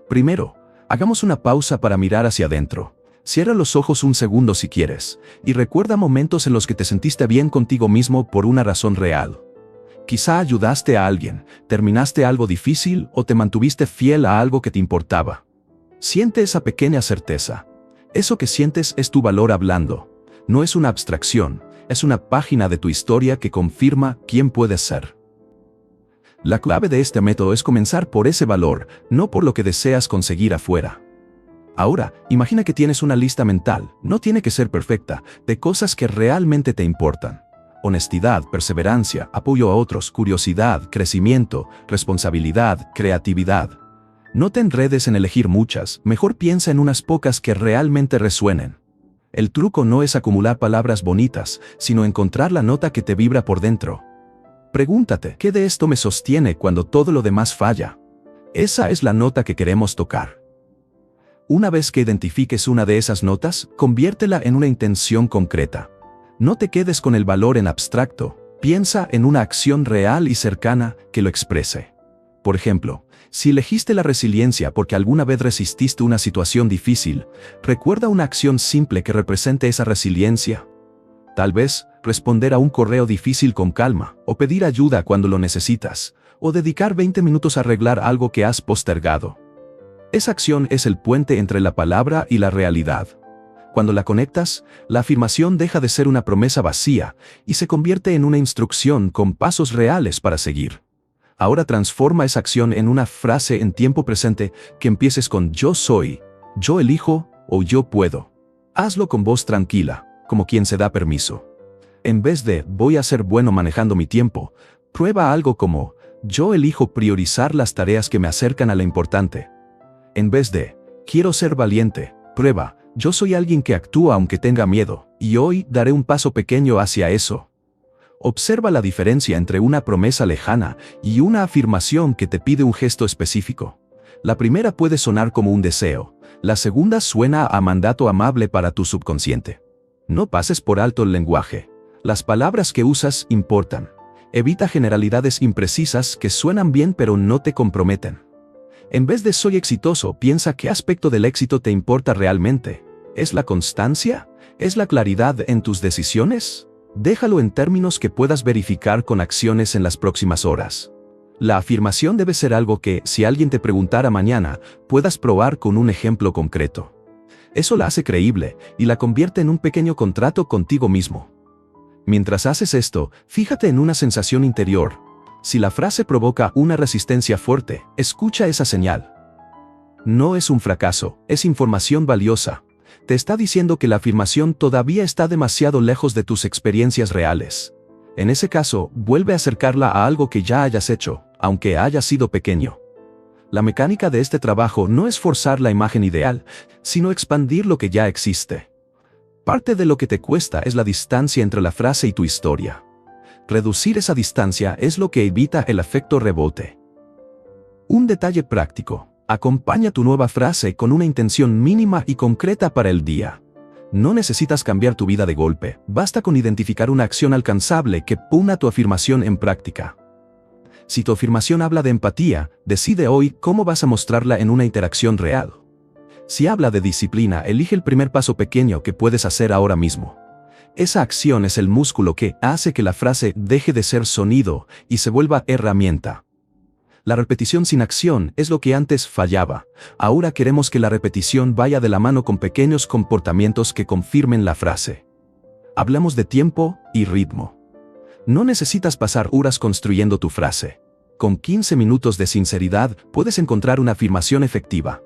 Primero, hagamos una pausa para mirar hacia adentro. Cierra los ojos un segundo si quieres, y recuerda momentos en los que te sentiste bien contigo mismo por una razón real. Quizá ayudaste a alguien, terminaste algo difícil o te mantuviste fiel a algo que te importaba. Siente esa pequeña certeza. Eso que sientes es tu valor hablando. No es una abstracción, es una página de tu historia que confirma quién puedes ser. La clave de este método es comenzar por ese valor, no por lo que deseas conseguir afuera. Ahora, imagina que tienes una lista mental, no tiene que ser perfecta, de cosas que realmente te importan. Honestidad, perseverancia, apoyo a otros, curiosidad, crecimiento, responsabilidad, creatividad. No te enredes en elegir muchas, mejor piensa en unas pocas que realmente resuenen. El truco no es acumular palabras bonitas, sino encontrar la nota que te vibra por dentro. Pregúntate, ¿qué de esto me sostiene cuando todo lo demás falla? Esa es la nota que queremos tocar. Una vez que identifiques una de esas notas, conviértela en una intención concreta. No te quedes con el valor en abstracto, piensa en una acción real y cercana que lo exprese. Por ejemplo, si elegiste la resiliencia porque alguna vez resististe una situación difícil, recuerda una acción simple que represente esa resiliencia. Tal vez, responder a un correo difícil con calma, o pedir ayuda cuando lo necesitas, o dedicar 20 minutos a arreglar algo que has postergado. Esa acción es el puente entre la palabra y la realidad. Cuando la conectas, la afirmación deja de ser una promesa vacía y se convierte en una instrucción con pasos reales para seguir. Ahora transforma esa acción en una frase en tiempo presente que empieces con yo soy, yo elijo o yo puedo. Hazlo con voz tranquila, como quien se da permiso. En vez de voy a ser bueno manejando mi tiempo, prueba algo como yo elijo priorizar las tareas que me acercan a lo importante. En vez de quiero ser valiente, prueba yo soy alguien que actúa aunque tenga miedo, y hoy daré un paso pequeño hacia eso. Observa la diferencia entre una promesa lejana y una afirmación que te pide un gesto específico. La primera puede sonar como un deseo, la segunda suena a mandato amable para tu subconsciente. No pases por alto el lenguaje. Las palabras que usas importan. Evita generalidades imprecisas que suenan bien pero no te comprometen. En vez de soy exitoso, piensa qué aspecto del éxito te importa realmente. ¿Es la constancia? ¿Es la claridad en tus decisiones? Déjalo en términos que puedas verificar con acciones en las próximas horas. La afirmación debe ser algo que, si alguien te preguntara mañana, puedas probar con un ejemplo concreto. Eso la hace creíble y la convierte en un pequeño contrato contigo mismo. Mientras haces esto, fíjate en una sensación interior. Si la frase provoca una resistencia fuerte, escucha esa señal. No es un fracaso, es información valiosa. Te está diciendo que la afirmación todavía está demasiado lejos de tus experiencias reales. En ese caso, vuelve a acercarla a algo que ya hayas hecho, aunque haya sido pequeño. La mecánica de este trabajo no es forzar la imagen ideal, sino expandir lo que ya existe. Parte de lo que te cuesta es la distancia entre la frase y tu historia. Reducir esa distancia es lo que evita el efecto rebote. Un detalle práctico. Acompaña tu nueva frase con una intención mínima y concreta para el día. No necesitas cambiar tu vida de golpe, basta con identificar una acción alcanzable que ponga tu afirmación en práctica. Si tu afirmación habla de empatía, decide hoy cómo vas a mostrarla en una interacción real. Si habla de disciplina, elige el primer paso pequeño que puedes hacer ahora mismo. Esa acción es el músculo que hace que la frase deje de ser sonido y se vuelva herramienta. La repetición sin acción es lo que antes fallaba. Ahora queremos que la repetición vaya de la mano con pequeños comportamientos que confirmen la frase. Hablamos de tiempo y ritmo. No necesitas pasar horas construyendo tu frase. Con 15 minutos de sinceridad puedes encontrar una afirmación efectiva.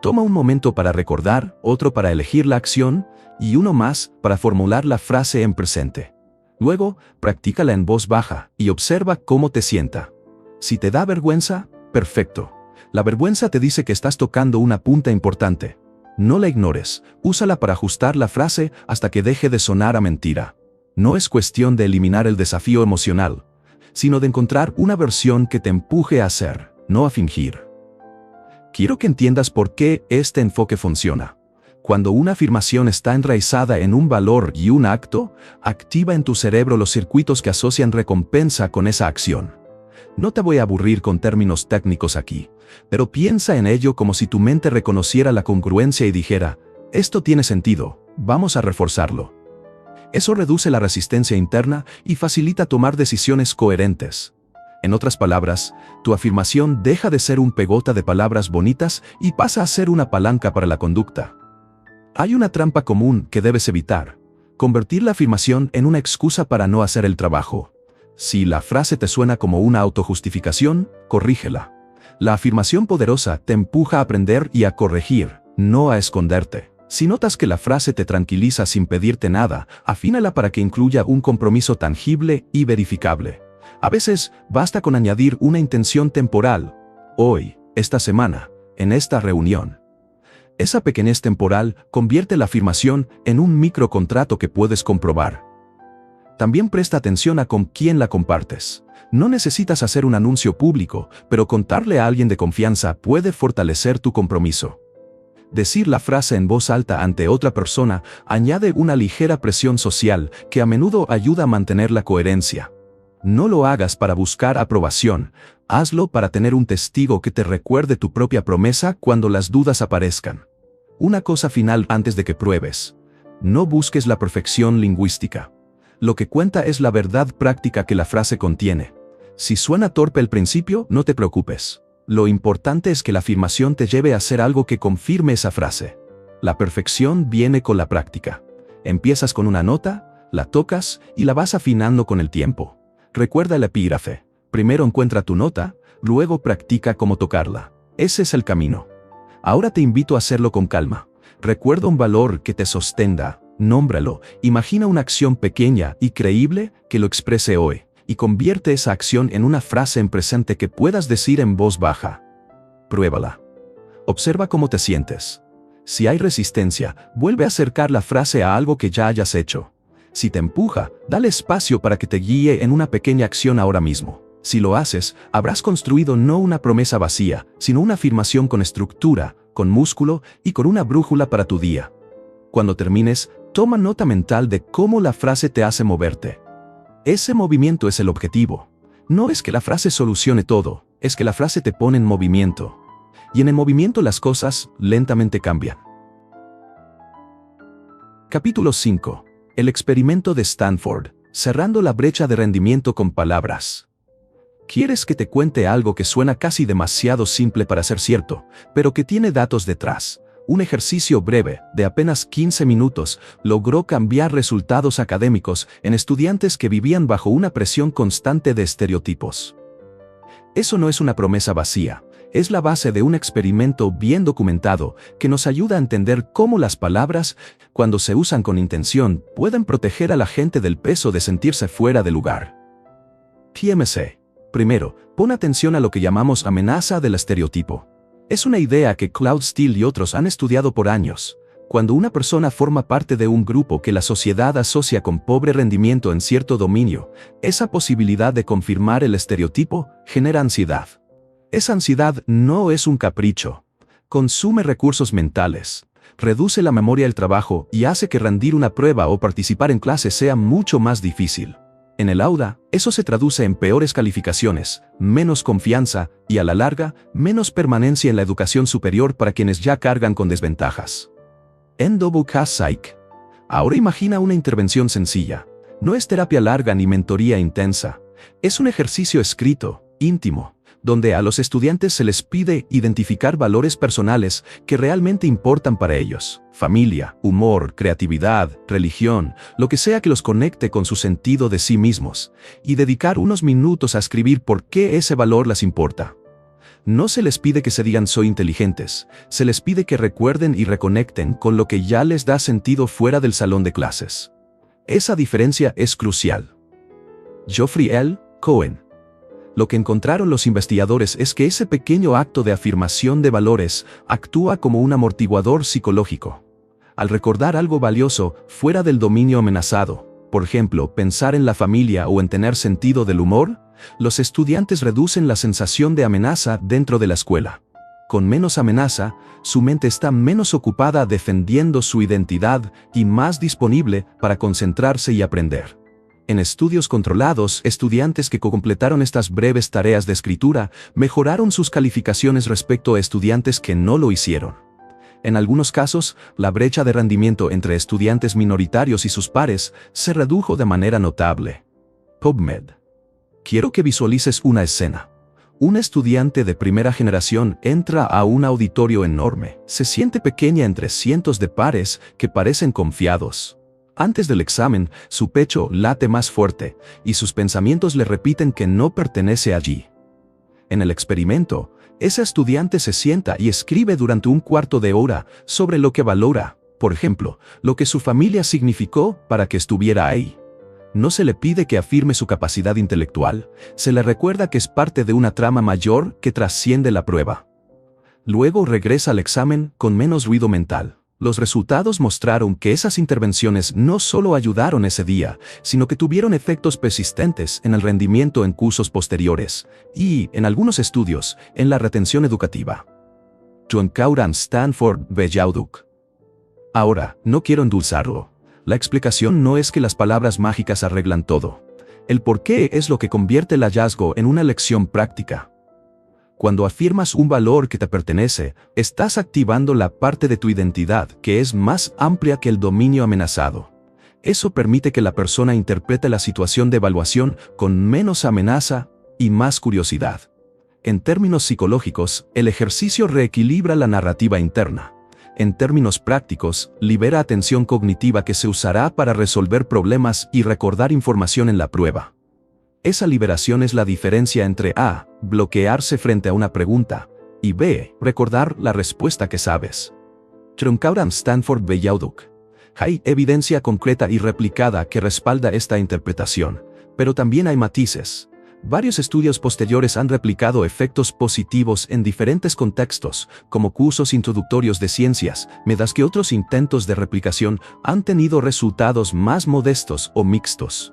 Toma un momento para recordar, otro para elegir la acción y uno más para formular la frase en presente. Luego, practícala en voz baja y observa cómo te sienta. Si te da vergüenza, perfecto. La vergüenza te dice que estás tocando una punta importante. No la ignores, úsala para ajustar la frase hasta que deje de sonar a mentira. No es cuestión de eliminar el desafío emocional, sino de encontrar una versión que te empuje a hacer, no a fingir. Quiero que entiendas por qué este enfoque funciona. Cuando una afirmación está enraizada en un valor y un acto, activa en tu cerebro los circuitos que asocian recompensa con esa acción. No te voy a aburrir con términos técnicos aquí, pero piensa en ello como si tu mente reconociera la congruencia y dijera, esto tiene sentido, vamos a reforzarlo. Eso reduce la resistencia interna y facilita tomar decisiones coherentes. En otras palabras, tu afirmación deja de ser un pegota de palabras bonitas y pasa a ser una palanca para la conducta. Hay una trampa común que debes evitar: convertir la afirmación en una excusa para no hacer el trabajo. Si la frase te suena como una autojustificación, corrígela. La afirmación poderosa te empuja a aprender y a corregir, no a esconderte. Si notas que la frase te tranquiliza sin pedirte nada, afínala para que incluya un compromiso tangible y verificable. A veces, basta con añadir una intención temporal. Hoy, esta semana, en esta reunión. Esa pequeñez temporal convierte la afirmación en un microcontrato que puedes comprobar. También presta atención a con quién la compartes. No necesitas hacer un anuncio público, pero contarle a alguien de confianza puede fortalecer tu compromiso. Decir la frase en voz alta ante otra persona añade una ligera presión social que a menudo ayuda a mantener la coherencia. No lo hagas para buscar aprobación, hazlo para tener un testigo que te recuerde tu propia promesa cuando las dudas aparezcan. Una cosa final antes de que pruebes: no busques la perfección lingüística. Lo que cuenta es la verdad práctica que la frase contiene. Si suena torpe al principio, no te preocupes. Lo importante es que la afirmación te lleve a hacer algo que confirme esa frase. La perfección viene con la práctica. Empiezas con una nota, la tocas y la vas afinando con el tiempo. Recuerda el epígrafe: primero encuentra tu nota, luego practica cómo tocarla. Ese es el camino. Ahora te invito a hacerlo con calma. Recuerda un valor que te sostenga. Nómbralo, imagina una acción pequeña y creíble que lo exprese hoy, y convierte esa acción en una frase en presente que puedas decir en voz baja. Pruébala. Observa cómo te sientes. Si hay resistencia, vuelve a acercar la frase a algo que ya hayas hecho. Si te empuja, dale espacio para que te guíe en una pequeña acción ahora mismo. Si lo haces, habrás construido no una promesa vacía, sino una afirmación con estructura, con músculo y con una brújula para tu día. Cuando termines, toma nota mental de cómo la frase te hace moverte. Ese movimiento es el objetivo. No es que la frase solucione todo, es que la frase te pone en movimiento. Y en el movimiento las cosas lentamente cambian. Capítulo 5. El experimento de Stanford, cerrando la brecha de rendimiento con palabras. ¿Quieres que te cuente algo que suena casi demasiado simple para ser cierto, pero que tiene datos detrás? Un ejercicio breve, de apenas 15 minutos, logró cambiar resultados académicos en estudiantes que vivían bajo una presión constante de estereotipos. Eso no es una promesa vacía, es la base de un experimento bien documentado que nos ayuda a entender cómo las palabras, cuando se usan con intención, pueden proteger a la gente del peso de sentirse fuera de lugar. PMC. Primero, pon atención a lo que llamamos amenaza del estereotipo. Es una idea que Claude Steele y otros han estudiado por años. Cuando una persona forma parte de un grupo que la sociedad asocia con pobre rendimiento en cierto dominio, esa posibilidad de confirmar el estereotipo genera ansiedad. Esa ansiedad no es un capricho. Consume recursos mentales, reduce la memoria del trabajo y hace que rendir una prueba o participar en clase sea mucho más difícil. En el aula, eso se traduce en peores calificaciones, menos confianza y, a la larga, menos permanencia en la educación superior para quienes ya cargan con desventajas. NWK Psych. Ahora imagina una intervención sencilla. No es terapia larga ni mentoría intensa. Es un ejercicio escrito, íntimo, donde a los estudiantes se les pide identificar valores personales que realmente importan para ellos. Familia, humor, creatividad, religión, lo que sea que los conecte con su sentido de sí mismos, y dedicar unos minutos a escribir por qué ese valor les importa. No se les pide que se digan soy inteligentes, se les pide que recuerden y reconecten con lo que ya les da sentido fuera del salón de clases. Esa diferencia es crucial. Geoffrey L. Cohen. Lo que encontraron los investigadores es que ese pequeño acto de afirmación de valores actúa como un amortiguador psicológico. Al recordar algo valioso fuera del dominio amenazado, por ejemplo, pensar en la familia o en tener sentido del humor, los estudiantes reducen la sensación de amenaza dentro de la escuela. Con menos amenaza, su mente está menos ocupada defendiendo su identidad y más disponible para concentrarse y aprender. En estudios controlados, estudiantes que completaron estas breves tareas de escritura mejoraron sus calificaciones respecto a estudiantes que no lo hicieron. En algunos casos, la brecha de rendimiento entre estudiantes minoritarios y sus pares se redujo de manera notable. PubMed. Quiero que visualices una escena. Un estudiante de primera generación entra a un auditorio enorme. Se siente pequeña entre cientos de pares que parecen confiados. Antes del examen, su pecho late más fuerte, y sus pensamientos le repiten que no pertenece allí. En el experimento, ese estudiante se sienta y escribe durante un cuarto de hora sobre lo que valora, por ejemplo, lo que su familia significó para que estuviera ahí. No se le pide que afirme su capacidad intelectual, se le recuerda que es parte de una trama mayor que trasciende la prueba. Luego regresa al examen con menos ruido mental. Los resultados mostraron que esas intervenciones no solo ayudaron ese día, sino que tuvieron efectos persistentes en el rendimiento en cursos posteriores y, en algunos estudios, en la retención educativa. Truncauran Stanford Bellauduk. Ahora, no quiero endulzarlo. La explicación no es que las palabras mágicas arreglan todo. El porqué es lo que convierte el hallazgo en una lección práctica. Cuando afirmas un valor que te pertenece, estás activando la parte de tu identidad que es más amplia que el dominio amenazado. Eso permite que la persona interprete la situación de evaluación con menos amenaza y más curiosidad. En términos psicológicos, el ejercicio reequilibra la narrativa interna. En términos prácticos, libera atención cognitiva que se usará para resolver problemas y recordar información en la prueba. Esa liberación es la diferencia entre A, bloquearse frente a una pregunta, y B, recordar la respuesta que sabes. Truncauran Stanford Bellauduk. Hay evidencia concreta y replicada que respalda esta interpretación, pero también hay matices. Varios estudios posteriores han replicado efectos positivos en diferentes contextos, como cursos introductorios de ciencias, mientras que otros intentos de replicación han tenido resultados más modestos o mixtos.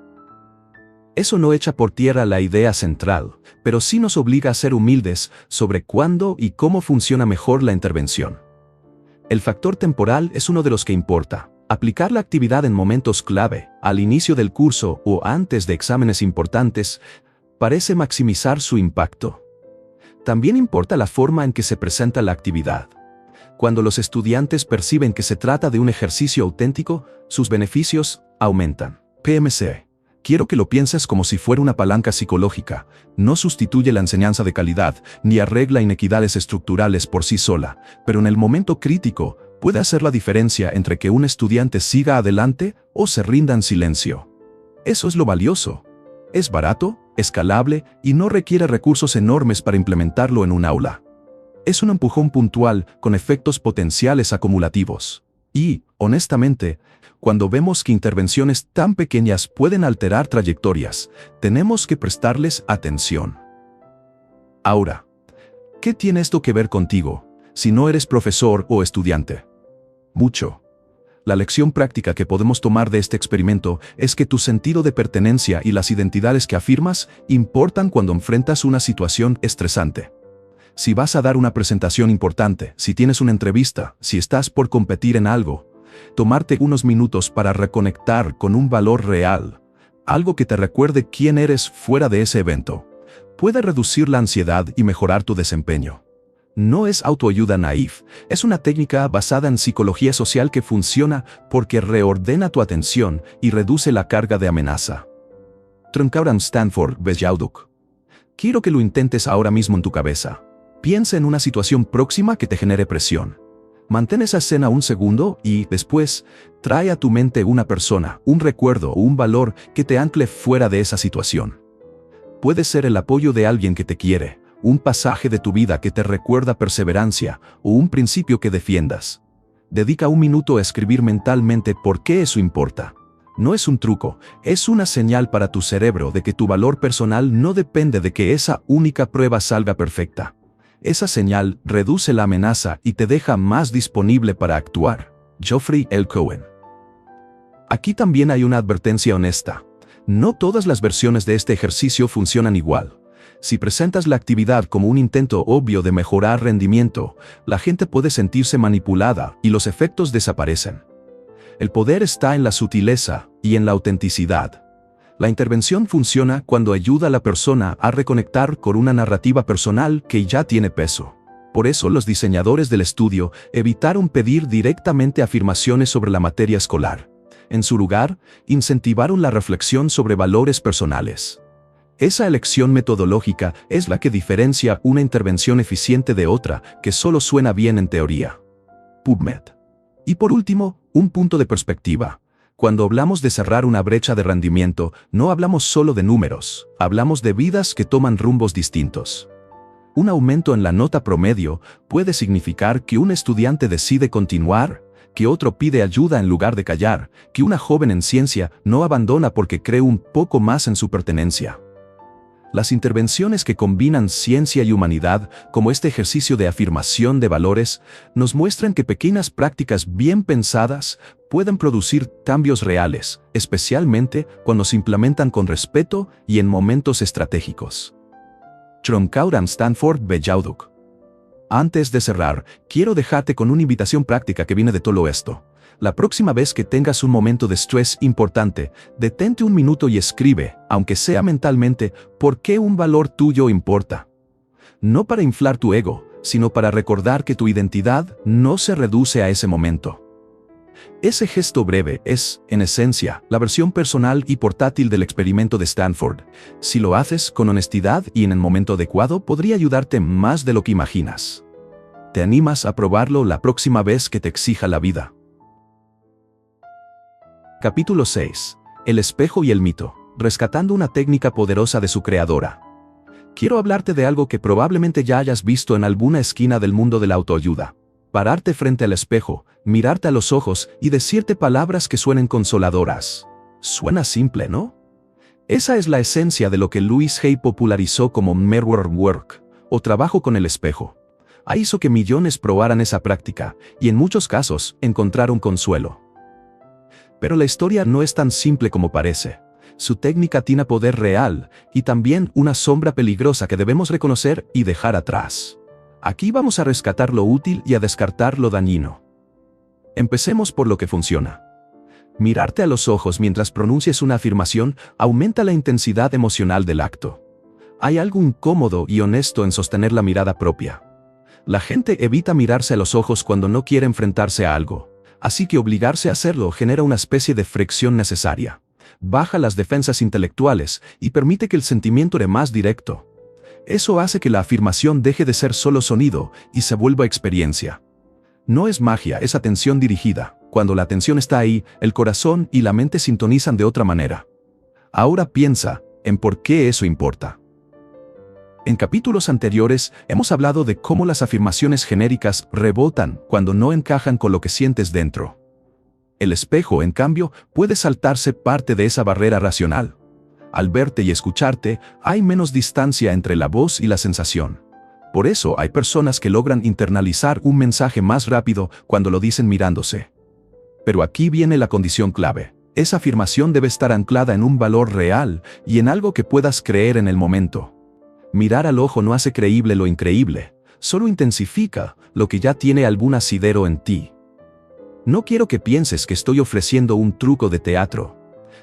Eso no echa por tierra la idea central, pero sí nos obliga a ser humildes sobre cuándo y cómo funciona mejor la intervención. El factor temporal es uno de los que importa. Aplicar la actividad en momentos clave, al inicio del curso o antes de exámenes importantes, parece maximizar su impacto. También importa la forma en que se presenta la actividad. Cuando los estudiantes perciben que se trata de un ejercicio auténtico, sus beneficios aumentan. PMC. Quiero que lo pienses como si fuera una palanca psicológica. No sustituye la enseñanza de calidad, ni arregla inequidades estructurales por sí sola, pero en el momento crítico puede hacer la diferencia entre que un estudiante siga adelante o se rinda en silencio. Eso es lo valioso. Es barato, escalable y no requiere recursos enormes para implementarlo en un aula. Es un empujón puntual con efectos potenciales acumulativos. Y, honestamente, cuando vemos que intervenciones tan pequeñas pueden alterar trayectorias, tenemos que prestarles atención. Ahora, ¿qué tiene esto que ver contigo, si no eres profesor o estudiante? Mucho. La lección práctica que podemos tomar de este experimento es que tu sentido de pertenencia y las identidades que afirmas importan cuando enfrentas una situación estresante. Si vas a dar una presentación importante, si tienes una entrevista, si estás por competir en algo, tomarte unos minutos para reconectar con un valor real, algo que te recuerde quién eres fuera de ese evento, puede reducir la ansiedad y mejorar tu desempeño. No es autoayuda naif, es una técnica basada en psicología social que funciona porque reordena tu atención y reduce la carga de amenaza. Troncauram Stanford Bejauduk. Quiero que lo intentes ahora mismo en tu cabeza. Piensa en una situación próxima que te genere presión. Mantén esa escena un segundo y, después, trae a tu mente una persona, un recuerdo o un valor que te ancle fuera de esa situación. Puede ser el apoyo de alguien que te quiere, un pasaje de tu vida que te recuerda perseverancia o un principio que defiendas. Dedica un minuto a escribir mentalmente por qué eso importa. No es un truco, es una señal para tu cerebro de que tu valor personal no depende de que esa única prueba salga perfecta. Esa señal reduce la amenaza y te deja más disponible para actuar. Geoffrey L. Cohen. Aquí también hay una advertencia honesta. No todas las versiones de este ejercicio funcionan igual. Si presentas la actividad como un intento obvio de mejorar rendimiento, la gente puede sentirse manipulada y los efectos desaparecen. El poder está en la sutileza y en la autenticidad. La intervención funciona cuando ayuda a la persona a reconectar con una narrativa personal que ya tiene peso. Por eso los diseñadores del estudio evitaron pedir directamente afirmaciones sobre la materia escolar. En su lugar, incentivaron la reflexión sobre valores personales. Esa elección metodológica es la que diferencia una intervención eficiente de otra que solo suena bien en teoría. PubMed. Y por último, un punto de perspectiva. Cuando hablamos de cerrar una brecha de rendimiento, no hablamos solo de números, hablamos de vidas que toman rumbos distintos. Un aumento en la nota promedio puede significar que un estudiante decide continuar, que otro pide ayuda en lugar de callar, que una joven en ciencia no abandona porque cree un poco más en su pertenencia. Las intervenciones que combinan ciencia y humanidad, como este ejercicio de afirmación de valores, nos muestran que pequeñas prácticas bien pensadas pueden producir cambios reales, especialmente cuando se implementan con respeto y en momentos estratégicos. Troncauram Stanford Bejauduk. Antes de cerrar, quiero dejarte con una invitación práctica que viene de todo esto. La próxima vez que tengas un momento de estrés importante, detente un minuto y escribe, aunque sea mentalmente, por qué un valor tuyo importa. No para inflar tu ego, sino para recordar que tu identidad no se reduce a ese momento. Ese gesto breve es, en esencia, la versión personal y portátil del experimento de Stanford. Si lo haces con honestidad y en el momento adecuado, podría ayudarte más de lo que imaginas. ¿Te animas a probarlo la próxima vez que te exija la vida? Capítulo 6. El espejo y el mito. Rescatando una técnica poderosa de su creadora. Quiero hablarte de algo que probablemente ya hayas visto en alguna esquina del mundo de la autoayuda. Pararte frente al espejo, mirarte a los ojos y decirte palabras que suenen consoladoras. Suena simple, ¿no? Esa es la esencia de lo que Louise Hay popularizó como mirror work, o trabajo con el espejo. Hizo que millones probaran esa práctica, y en muchos casos, encontraron consuelo. Pero la historia no es tan simple como parece. Su técnica tiene poder real, y también una sombra peligrosa que debemos reconocer y dejar atrás. Aquí vamos a rescatar lo útil y a descartar lo dañino. Empecemos por lo que funciona. Mirarte a los ojos mientras pronuncies una afirmación aumenta la intensidad emocional del acto. Hay algo incómodo y honesto en sostener la mirada propia. La gente evita mirarse a los ojos cuando no quiere enfrentarse a algo, así que obligarse a hacerlo genera una especie de fricción necesaria. Baja las defensas intelectuales y permite que el sentimiento sea más directo. Eso hace que la afirmación deje de ser solo sonido y se vuelva experiencia. No es magia, es atención dirigida. Cuando la atención está ahí, el corazón y la mente sintonizan de otra manera. Ahora piensa en por qué eso importa. En capítulos anteriores hemos hablado de cómo las afirmaciones genéricas rebotan cuando no encajan con lo que sientes dentro. El espejo, en cambio, puede saltarse parte de esa barrera racional. Al verte y escucharte, hay menos distancia entre la voz y la sensación. Por eso hay personas que logran internalizar un mensaje más rápido cuando lo dicen mirándose. Pero aquí viene la condición clave. Esa afirmación debe estar anclada en un valor real y en algo que puedas creer en el momento. Mirar al ojo no hace creíble lo increíble, solo intensifica lo que ya tiene algún asidero en ti. No quiero que pienses que estoy ofreciendo un truco de teatro.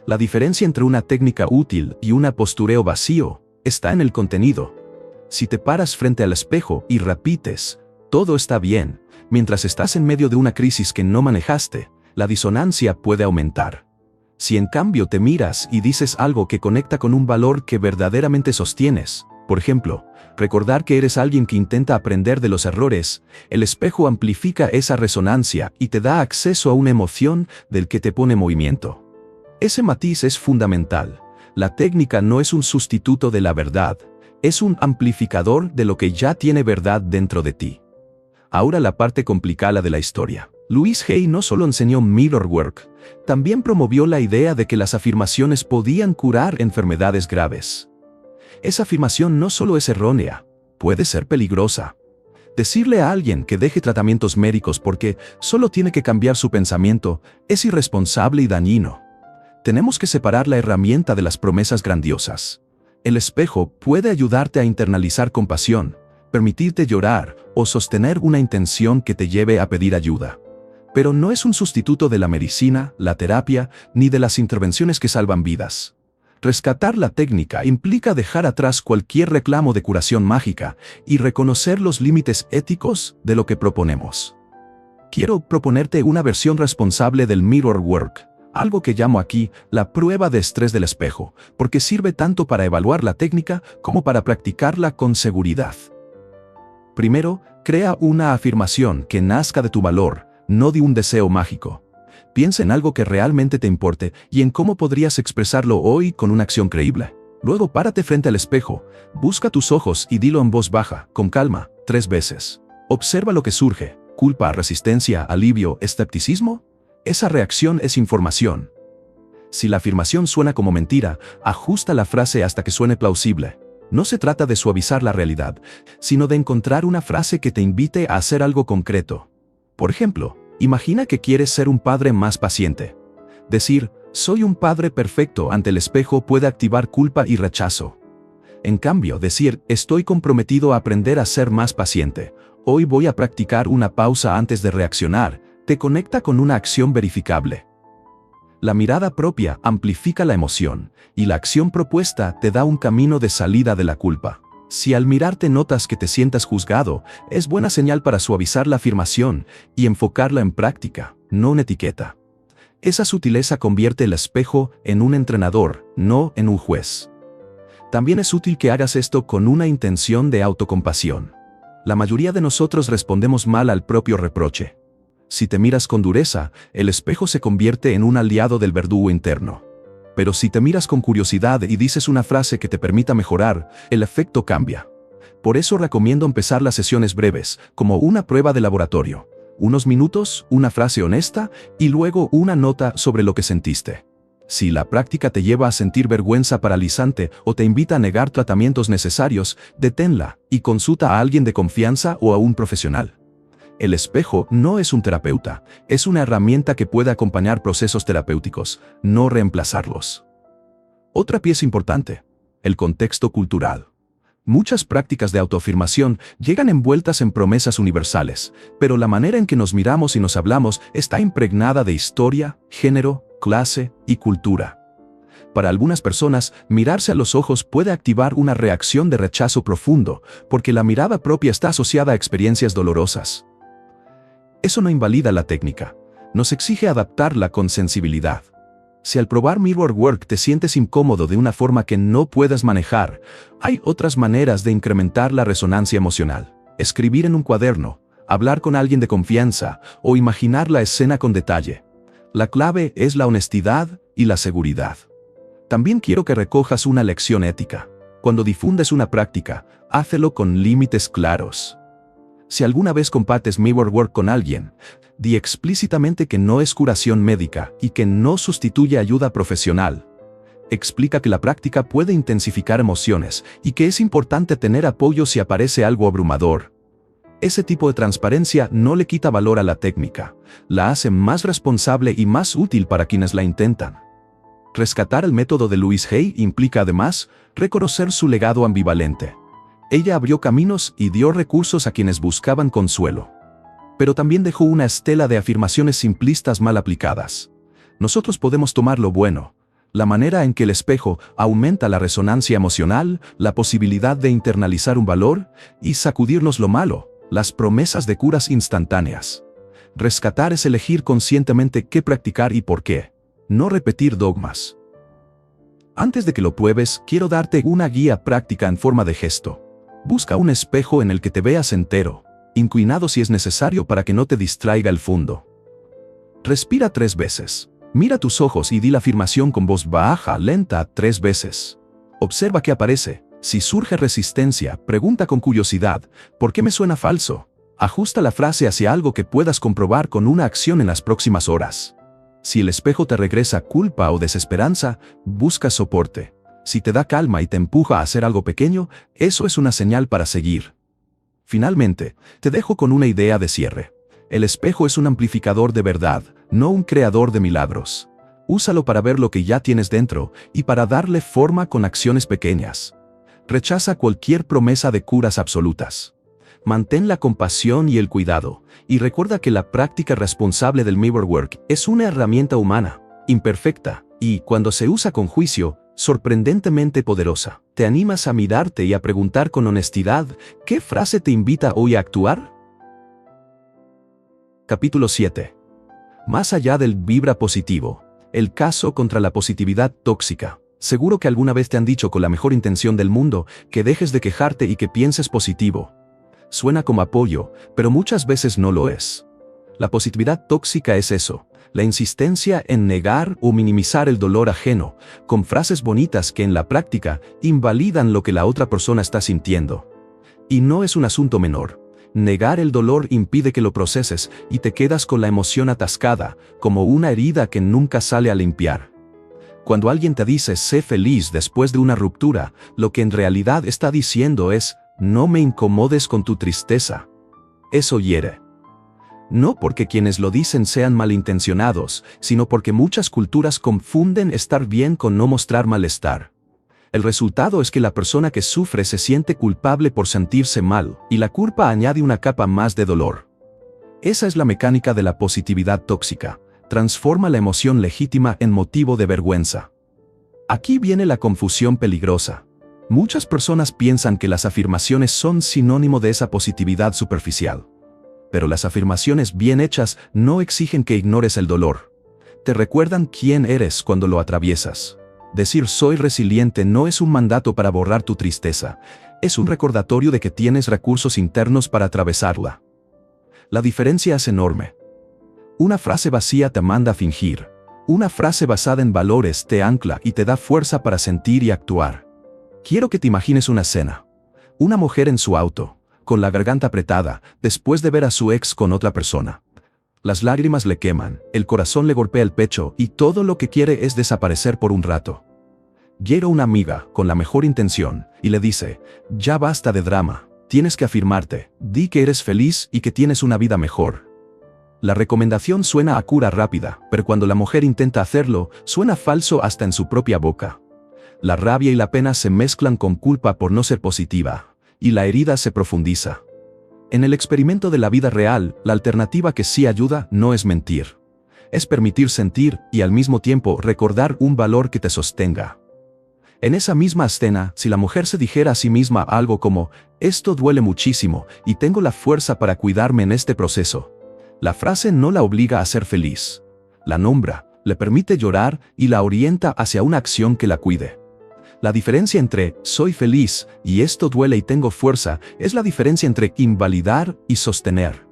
La diferencia entre una técnica útil y un postureo vacío está en el contenido. Si te paras frente al espejo y repites, todo está bien, mientras estás en medio de una crisis que no manejaste, la disonancia puede aumentar. Si en cambio te miras y dices algo que conecta con un valor que verdaderamente sostienes, por ejemplo, recordar que eres alguien que intenta aprender de los errores, el espejo amplifica esa resonancia y te da acceso a una emoción del que te pone en movimiento. Ese matiz es fundamental. La técnica no es un sustituto de la verdad, es un amplificador de lo que ya tiene verdad dentro de ti. Ahora la parte complicada de la historia. Louise Hay no solo enseñó mirror work, también promovió la idea de que las afirmaciones podían curar enfermedades graves. Esa afirmación no solo es errónea, puede ser peligrosa. Decirle a alguien que deje tratamientos médicos porque solo tiene que cambiar su pensamiento es irresponsable y dañino. Tenemos que separar la herramienta de las promesas grandiosas. El espejo puede ayudarte a internalizar compasión, permitirte llorar o sostener una intención que te lleve a pedir ayuda. Pero no es un sustituto de la medicina, la terapia, ni de las intervenciones que salvan vidas. Rescatar la técnica implica dejar atrás cualquier reclamo de curación mágica y reconocer los límites éticos de lo que proponemos. Quiero proponerte una versión responsable del mirror work, algo que llamo aquí la prueba de estrés del espejo, porque sirve tanto para evaluar la técnica como para practicarla con seguridad. Primero, crea una afirmación que nazca de tu valor, no de un deseo mágico. Piensa en algo que realmente te importe y en cómo podrías expresarlo hoy con una acción creíble. Luego párate frente al espejo, busca tus ojos y dilo en voz baja, con calma, 3 veces. Observa lo que surge: culpa, resistencia, alivio, escepticismo. Esa reacción es información. Si la afirmación suena como mentira, ajusta la frase hasta que suene plausible. No se trata de suavizar la realidad, sino de encontrar una frase que te invite a hacer algo concreto. Por ejemplo, imagina que quieres ser un padre más paciente. Decir, soy un padre perfecto ante el espejo puede activar culpa y rechazo. En cambio, decir, estoy comprometido a aprender a ser más paciente. Hoy voy a practicar una pausa antes de reaccionar. Te conecta con una acción verificable. La mirada propia amplifica la emoción, y la acción propuesta te da un camino de salida de la culpa. Si al mirarte notas que te sientas juzgado, es buena señal para suavizar la afirmación y enfocarla en práctica, no en etiqueta. Esa sutileza convierte el espejo en un entrenador, no en un juez. También es útil que hagas esto con una intención de autocompasión. La mayoría de nosotros respondemos mal al propio reproche. Si te miras con dureza, el espejo se convierte en un aliado del verdugo interno. Pero si te miras con curiosidad y dices una frase que te permita mejorar, el efecto cambia. Por eso recomiendo empezar las sesiones breves, como una prueba de laboratorio. Unos minutos, una frase honesta y luego una nota sobre lo que sentiste. Si la práctica te lleva a sentir vergüenza paralizante o te invita a negar tratamientos necesarios, deténla y consulta a alguien de confianza o a un profesional. El espejo no es un terapeuta, es una herramienta que puede acompañar procesos terapéuticos, no reemplazarlos. Otra pieza importante: el contexto cultural. Muchas prácticas de autoafirmación llegan envueltas en promesas universales, pero la manera en que nos miramos y nos hablamos está impregnada de historia, género, clase y cultura. Para algunas personas, mirarse a los ojos puede activar una reacción de rechazo profundo, porque la mirada propia está asociada a experiencias dolorosas. Eso no invalida la técnica, nos exige adaptarla con sensibilidad. Si al probar Mirror Work te sientes incómodo de una forma que no puedas manejar, hay otras maneras de incrementar la resonancia emocional. Escribir en un cuaderno, hablar con alguien de confianza o imaginar la escena con detalle. La clave es la honestidad y la seguridad. También quiero que recojas una lección ética. Cuando difundes una práctica, hácelo con límites claros. Si alguna vez compartes Mirror Work con alguien, di explícitamente que no es curación médica y que no sustituye ayuda profesional. Explica que la práctica puede intensificar emociones y que es importante tener apoyo si aparece algo abrumador. Ese tipo de transparencia no le quita valor a la técnica, la hace más responsable y más útil para quienes la intentan. Rescatar el método de Louise Hay implica además reconocer su legado ambivalente. Ella abrió caminos y dio recursos a quienes buscaban consuelo. Pero también dejó una estela de afirmaciones simplistas mal aplicadas. Nosotros podemos tomar lo bueno, la manera en que el espejo aumenta la resonancia emocional, la posibilidad de internalizar un valor, y sacudirnos lo malo, las promesas de curas instantáneas. Rescatar es elegir conscientemente qué practicar y por qué, no repetir dogmas. Antes de que lo pruebes, quiero darte una guía práctica en forma de gesto. Busca un espejo en el que te veas entero, inclinado si es necesario para que no te distraiga el fondo. Respira 3 veces. Mira tus ojos y di la afirmación con voz baja, lenta, 3 veces. Observa qué aparece. Si surge resistencia, pregunta con curiosidad, ¿por qué me suena falso? Ajusta la frase hacia algo que puedas comprobar con una acción en las próximas horas. Si el espejo te regresa culpa o desesperanza, busca soporte. Si te da calma y te empuja a hacer algo pequeño, eso es una señal para seguir. Finalmente, te dejo con una idea de cierre. El espejo es un amplificador de verdad, no un creador de milagros. Úsalo para ver lo que ya tienes dentro y para darle forma con acciones pequeñas. Rechaza cualquier promesa de curas absolutas. Mantén la compasión y el cuidado, y recuerda que la práctica responsable del Mirror Work es una herramienta humana, imperfecta, y, cuando se usa con juicio, sorprendentemente poderosa. ¿Te animas a mirarte y a preguntar con honestidad qué frase te invita hoy a actuar? Capítulo 7. Más allá del vibra positivo. El caso contra la positividad tóxica. Seguro que alguna vez te han dicho con la mejor intención del mundo que dejes de quejarte y que pienses positivo. Suena como apoyo, pero muchas veces no lo es. La positividad tóxica es eso, la insistencia en negar o minimizar el dolor ajeno, con frases bonitas que en la práctica invalidan lo que la otra persona está sintiendo. Y no es un asunto menor. Negar el dolor impide que lo proceses y te quedas con la emoción atascada, como una herida que nunca sale a limpiar. Cuando alguien te dice sé feliz después de una ruptura, lo que en realidad está diciendo es no me incomodes con tu tristeza. Eso hiere. No porque quienes lo dicen sean malintencionados, sino porque muchas culturas confunden estar bien con no mostrar malestar. El resultado es que la persona que sufre se siente culpable por sentirse mal, y la culpa añade una capa más de dolor. Esa es la mecánica de la positividad tóxica. Transforma la emoción legítima en motivo de vergüenza. Aquí viene la confusión peligrosa. Muchas personas piensan que las afirmaciones son sinónimo de esa positividad superficial. Pero las afirmaciones bien hechas no exigen que ignores el dolor. Te recuerdan quién eres cuando lo atraviesas. Decir soy resiliente no es un mandato para borrar tu tristeza, es un recordatorio de que tienes recursos internos para atravesarla. La diferencia es enorme. Una frase vacía te manda a fingir. Una frase basada en valores te ancla y te da fuerza para sentir y actuar. Quiero que te imagines una escena. Una mujer en su auto, con la garganta apretada, después de ver a su ex con otra persona. Las lágrimas le queman, el corazón le golpea el pecho y todo lo que quiere es desaparecer por un rato. Llega una amiga, con la mejor intención, y le dice: ya basta de drama, tienes que afirmarte, di que eres feliz y que tienes una vida mejor. La recomendación suena a cura rápida, pero cuando la mujer intenta hacerlo, suena falso hasta en su propia boca. La rabia y la pena se mezclan con culpa por no ser positiva, y la herida se profundiza. En el experimento de la vida real, la alternativa que sí ayuda no es mentir. Es permitir sentir y al mismo tiempo recordar un valor que te sostenga. En esa misma escena, si la mujer se dijera a sí misma algo como: esto duele muchísimo y tengo la fuerza para cuidarme en este proceso, la frase no la obliga a ser feliz. La nombra, le permite llorar y la orienta hacia una acción que la cuide. La diferencia entre soy feliz y esto duele y tengo fuerza es la diferencia entre invalidar y sostener.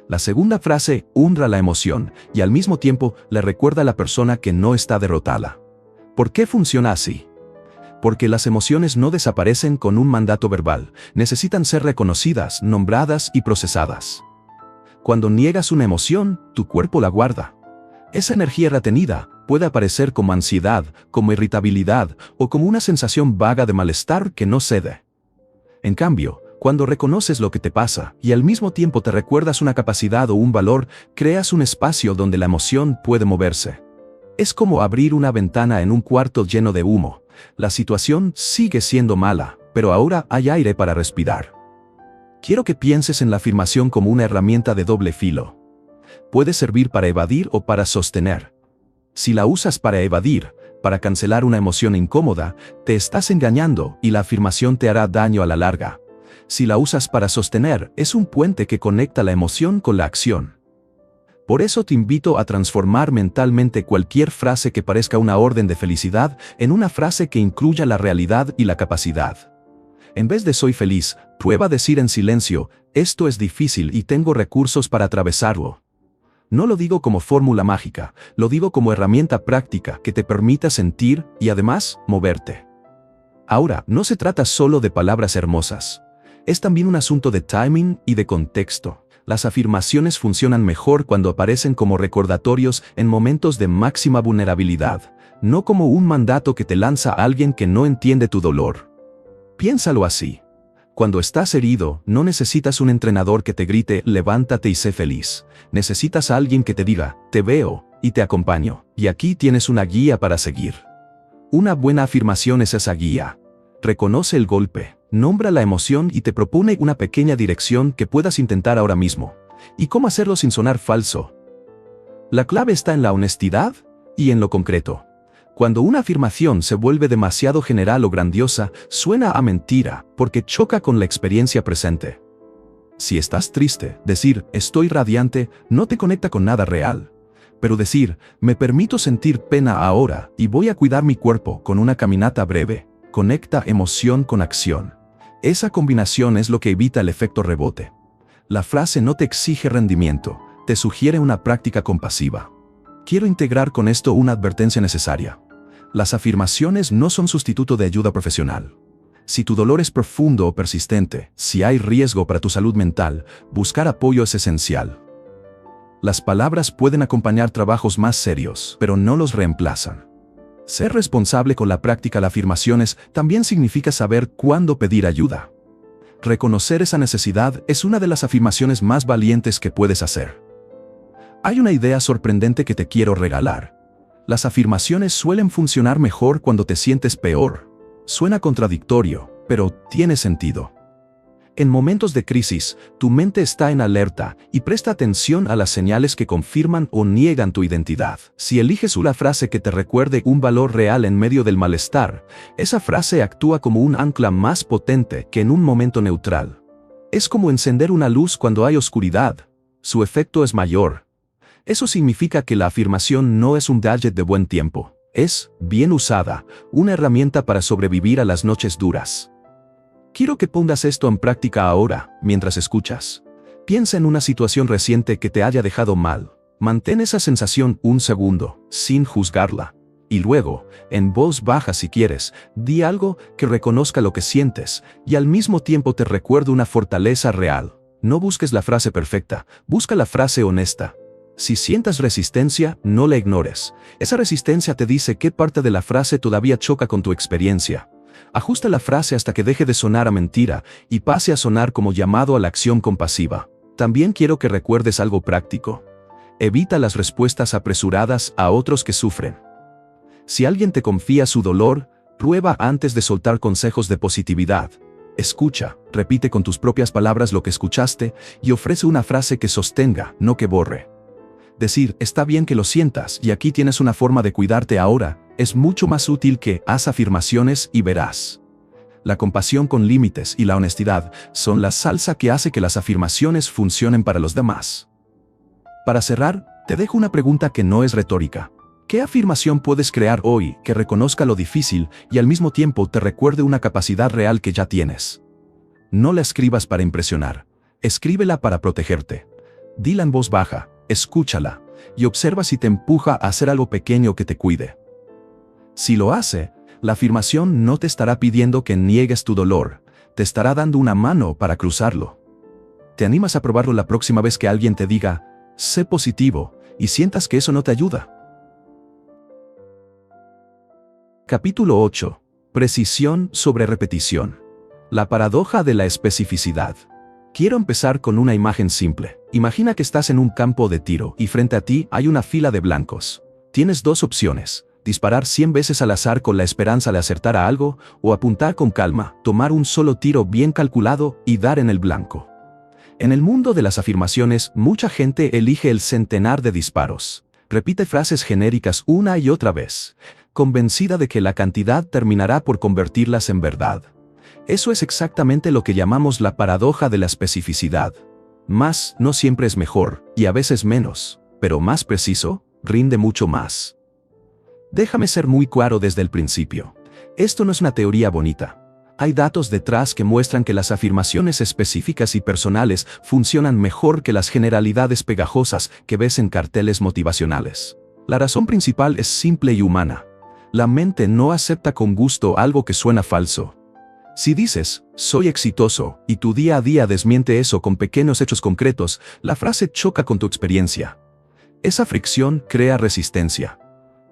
La segunda frase honra la emoción y al mismo tiempo le recuerda a la persona que no está derrotada. ¿Por qué funciona así? Porque las emociones no desaparecen con un mandato verbal, necesitan ser reconocidas, nombradas y procesadas. Cuando niegas una emoción, tu cuerpo la guarda. Esa energía retenida puede aparecer como ansiedad, como irritabilidad o como una sensación vaga de malestar que no cede. En cambio, cuando reconoces lo que te pasa y al mismo tiempo te recuerdas una capacidad o un valor, creas un espacio donde la emoción puede moverse. Es como abrir una ventana en un cuarto lleno de humo. La situación sigue siendo mala, pero ahora hay aire para respirar. Quiero que pienses en la afirmación como una herramienta de doble filo. Puede servir para evadir o para sostener. Si la usas para evadir, para cancelar una emoción incómoda, te estás engañando y la afirmación te hará daño a la larga. Si la usas para sostener, es un puente que conecta la emoción con la acción. Por eso te invito a transformar mentalmente cualquier frase que parezca una orden de felicidad en una frase que incluya la realidad y la capacidad. En vez de soy feliz, prueba a decir en silencio: esto es difícil y tengo recursos para atravesarlo. No lo digo como fórmula mágica, lo digo como herramienta práctica que te permita sentir y además moverte. Ahora, no se trata solo de palabras hermosas. Es también un asunto de timing y de contexto. Las afirmaciones funcionan mejor cuando aparecen como recordatorios en momentos de máxima vulnerabilidad, no como un mandato que te lanza a alguien que no entiende tu dolor. Piénsalo así. Cuando estás herido, no necesitas un entrenador que te grite: levántate y sé feliz. Necesitas a alguien que te diga: te veo y te acompaño, y aquí tienes una guía para seguir. Una buena afirmación es esa guía. Reconoce el golpe, nombra la emoción y te propone una pequeña dirección que puedas intentar ahora mismo. ¿Y cómo hacerlo sin sonar falso? La clave está en la honestidad y en lo concreto. Cuando una afirmación se vuelve demasiado general o grandiosa, suena a mentira, porque choca con la experiencia presente. Si estás triste, decir estoy radiante no te conecta con nada real. Pero decir me permito sentir pena ahora y voy a cuidar mi cuerpo con una caminata breve, conecta emoción con acción. Esa combinación es lo que evita el efecto rebote. La frase no te exige rendimiento, te sugiere una práctica compasiva. Quiero integrar con esto una advertencia necesaria. Las afirmaciones no son sustituto de ayuda profesional. Si tu dolor es profundo o persistente, si hay riesgo para tu salud mental, buscar apoyo es esencial. Las palabras pueden acompañar trabajos más serios, pero no los reemplazan. Ser responsable con la práctica de afirmaciones también significa saber cuándo pedir ayuda. Reconocer esa necesidad es una de las afirmaciones más valientes que puedes hacer. Hay una idea sorprendente que te quiero regalar. Las afirmaciones suelen funcionar mejor cuando te sientes peor. Suena contradictorio, pero tiene sentido. En momentos de crisis, tu mente está en alerta y presta atención a las señales que confirman o niegan tu identidad. Si eliges una frase que te recuerde un valor real en medio del malestar, esa frase actúa como un ancla más potente que en un momento neutral. Es como encender una luz cuando hay oscuridad. Su efecto es mayor. Eso significa que la afirmación no es un gadget de buen tiempo. Es, bien usada, una herramienta para sobrevivir a las noches duras. Quiero que pongas esto en práctica ahora, mientras escuchas. Piensa en una situación reciente que te haya dejado mal. Mantén esa sensación un segundo, sin juzgarla. Y luego, en voz baja si quieres, di algo que reconozca lo que sientes y al mismo tiempo te recuerde una fortaleza real. No busques la frase perfecta, busca la frase honesta. Si sientas resistencia, no la ignores. Esa resistencia te dice qué parte de la frase todavía choca con tu experiencia. Ajusta la frase hasta que deje de sonar a mentira y pase a sonar como llamado a la acción compasiva. También quiero que recuerdes algo práctico. Evita las respuestas apresuradas a otros que sufren. Si alguien te confía su dolor, prueba antes de soltar consejos de positividad. Escucha, repite con tus propias palabras lo que escuchaste y ofrece una frase que sostenga, no que borre. Decir, está bien que lo sientas y aquí tienes una forma de cuidarte ahora, es mucho más útil que haz afirmaciones y verás. La compasión con límites y la honestidad son la salsa que hace que las afirmaciones funcionen para los demás. Para cerrar, te dejo una pregunta que no es retórica. ¿Qué afirmación puedes crear hoy que reconozca lo difícil y al mismo tiempo te recuerde una capacidad real que ya tienes? No la escribas para impresionar, escríbela para protegerte. Dila en voz baja, escúchala y observa si te empuja a hacer algo pequeño que te cuide. Si lo hace, la afirmación no te estará pidiendo que niegues tu dolor, te estará dando una mano para cruzarlo. ¿Te animas a probarlo la próxima vez que alguien te diga, sé positivo, y sientas que eso no te ayuda? Capítulo 8. Precisión sobre repetición. La paradoja de la especificidad. Quiero empezar con una imagen simple. Imagina que estás en un campo de tiro y frente a ti hay una fila de blancos. Tienes dos opciones: disparar 100 veces al azar con la esperanza de acertar a algo, o apuntar con calma, tomar un solo tiro bien calculado y dar en el blanco. En el mundo de las afirmaciones, mucha gente elige el centenar de disparos. Repite frases genéricas una y otra vez, convencida de que la cantidad terminará por convertirlas en verdad. Eso es exactamente lo que llamamos la paradoja de la especificidad. Más no siempre es mejor, y a veces menos, pero más preciso, rinde mucho más. Déjame ser muy claro desde el principio. Esto no es una teoría bonita. Hay datos detrás que muestran que las afirmaciones específicas y personales funcionan mejor que las generalidades pegajosas que ves en carteles motivacionales. La razón principal es simple y humana. La mente no acepta con gusto algo que suena falso. Si dices, soy exitoso, y tu día a día desmiente eso con pequeños hechos concretos, la frase choca con tu experiencia. Esa fricción crea resistencia.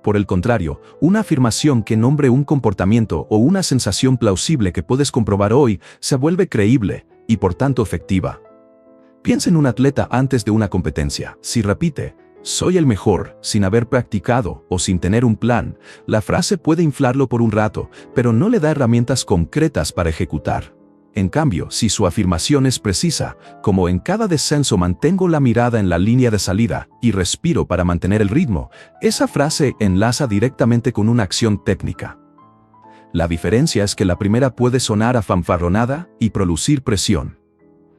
Por el contrario, una afirmación que nombre un comportamiento o una sensación plausible que puedes comprobar hoy se vuelve creíble y por tanto efectiva. Piensa en un atleta antes de una competencia. Si repite, soy el mejor, sin haber practicado o sin tener un plan, la frase puede inflarlo por un rato, pero no le da herramientas concretas para ejecutar. En cambio, si su afirmación es precisa, como en cada descenso mantengo la mirada en la línea de salida y respiro para mantener el ritmo, esa frase enlaza directamente con una acción técnica. La diferencia es que la primera puede sonar a fanfarronada y producir presión.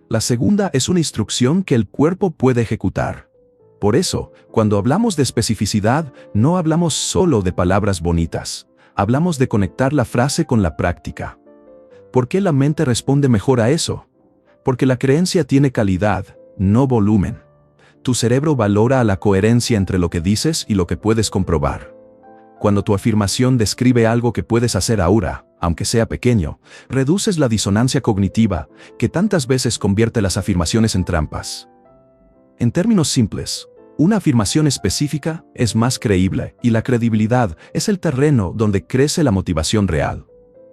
La segunda es una instrucción que el cuerpo puede ejecutar. Por eso, cuando hablamos de especificidad, no hablamos solo de palabras bonitas, hablamos de conectar la frase con la práctica. ¿Por qué la mente responde mejor a eso? Porque la creencia tiene calidad, no volumen. Tu cerebro valora la coherencia entre lo que dices y lo que puedes comprobar. Cuando tu afirmación describe algo que puedes hacer ahora, aunque sea pequeño, reduces la disonancia cognitiva, que tantas veces convierte las afirmaciones en trampas. En términos simples, una afirmación específica es más creíble y la credibilidad es el terreno donde crece la motivación real.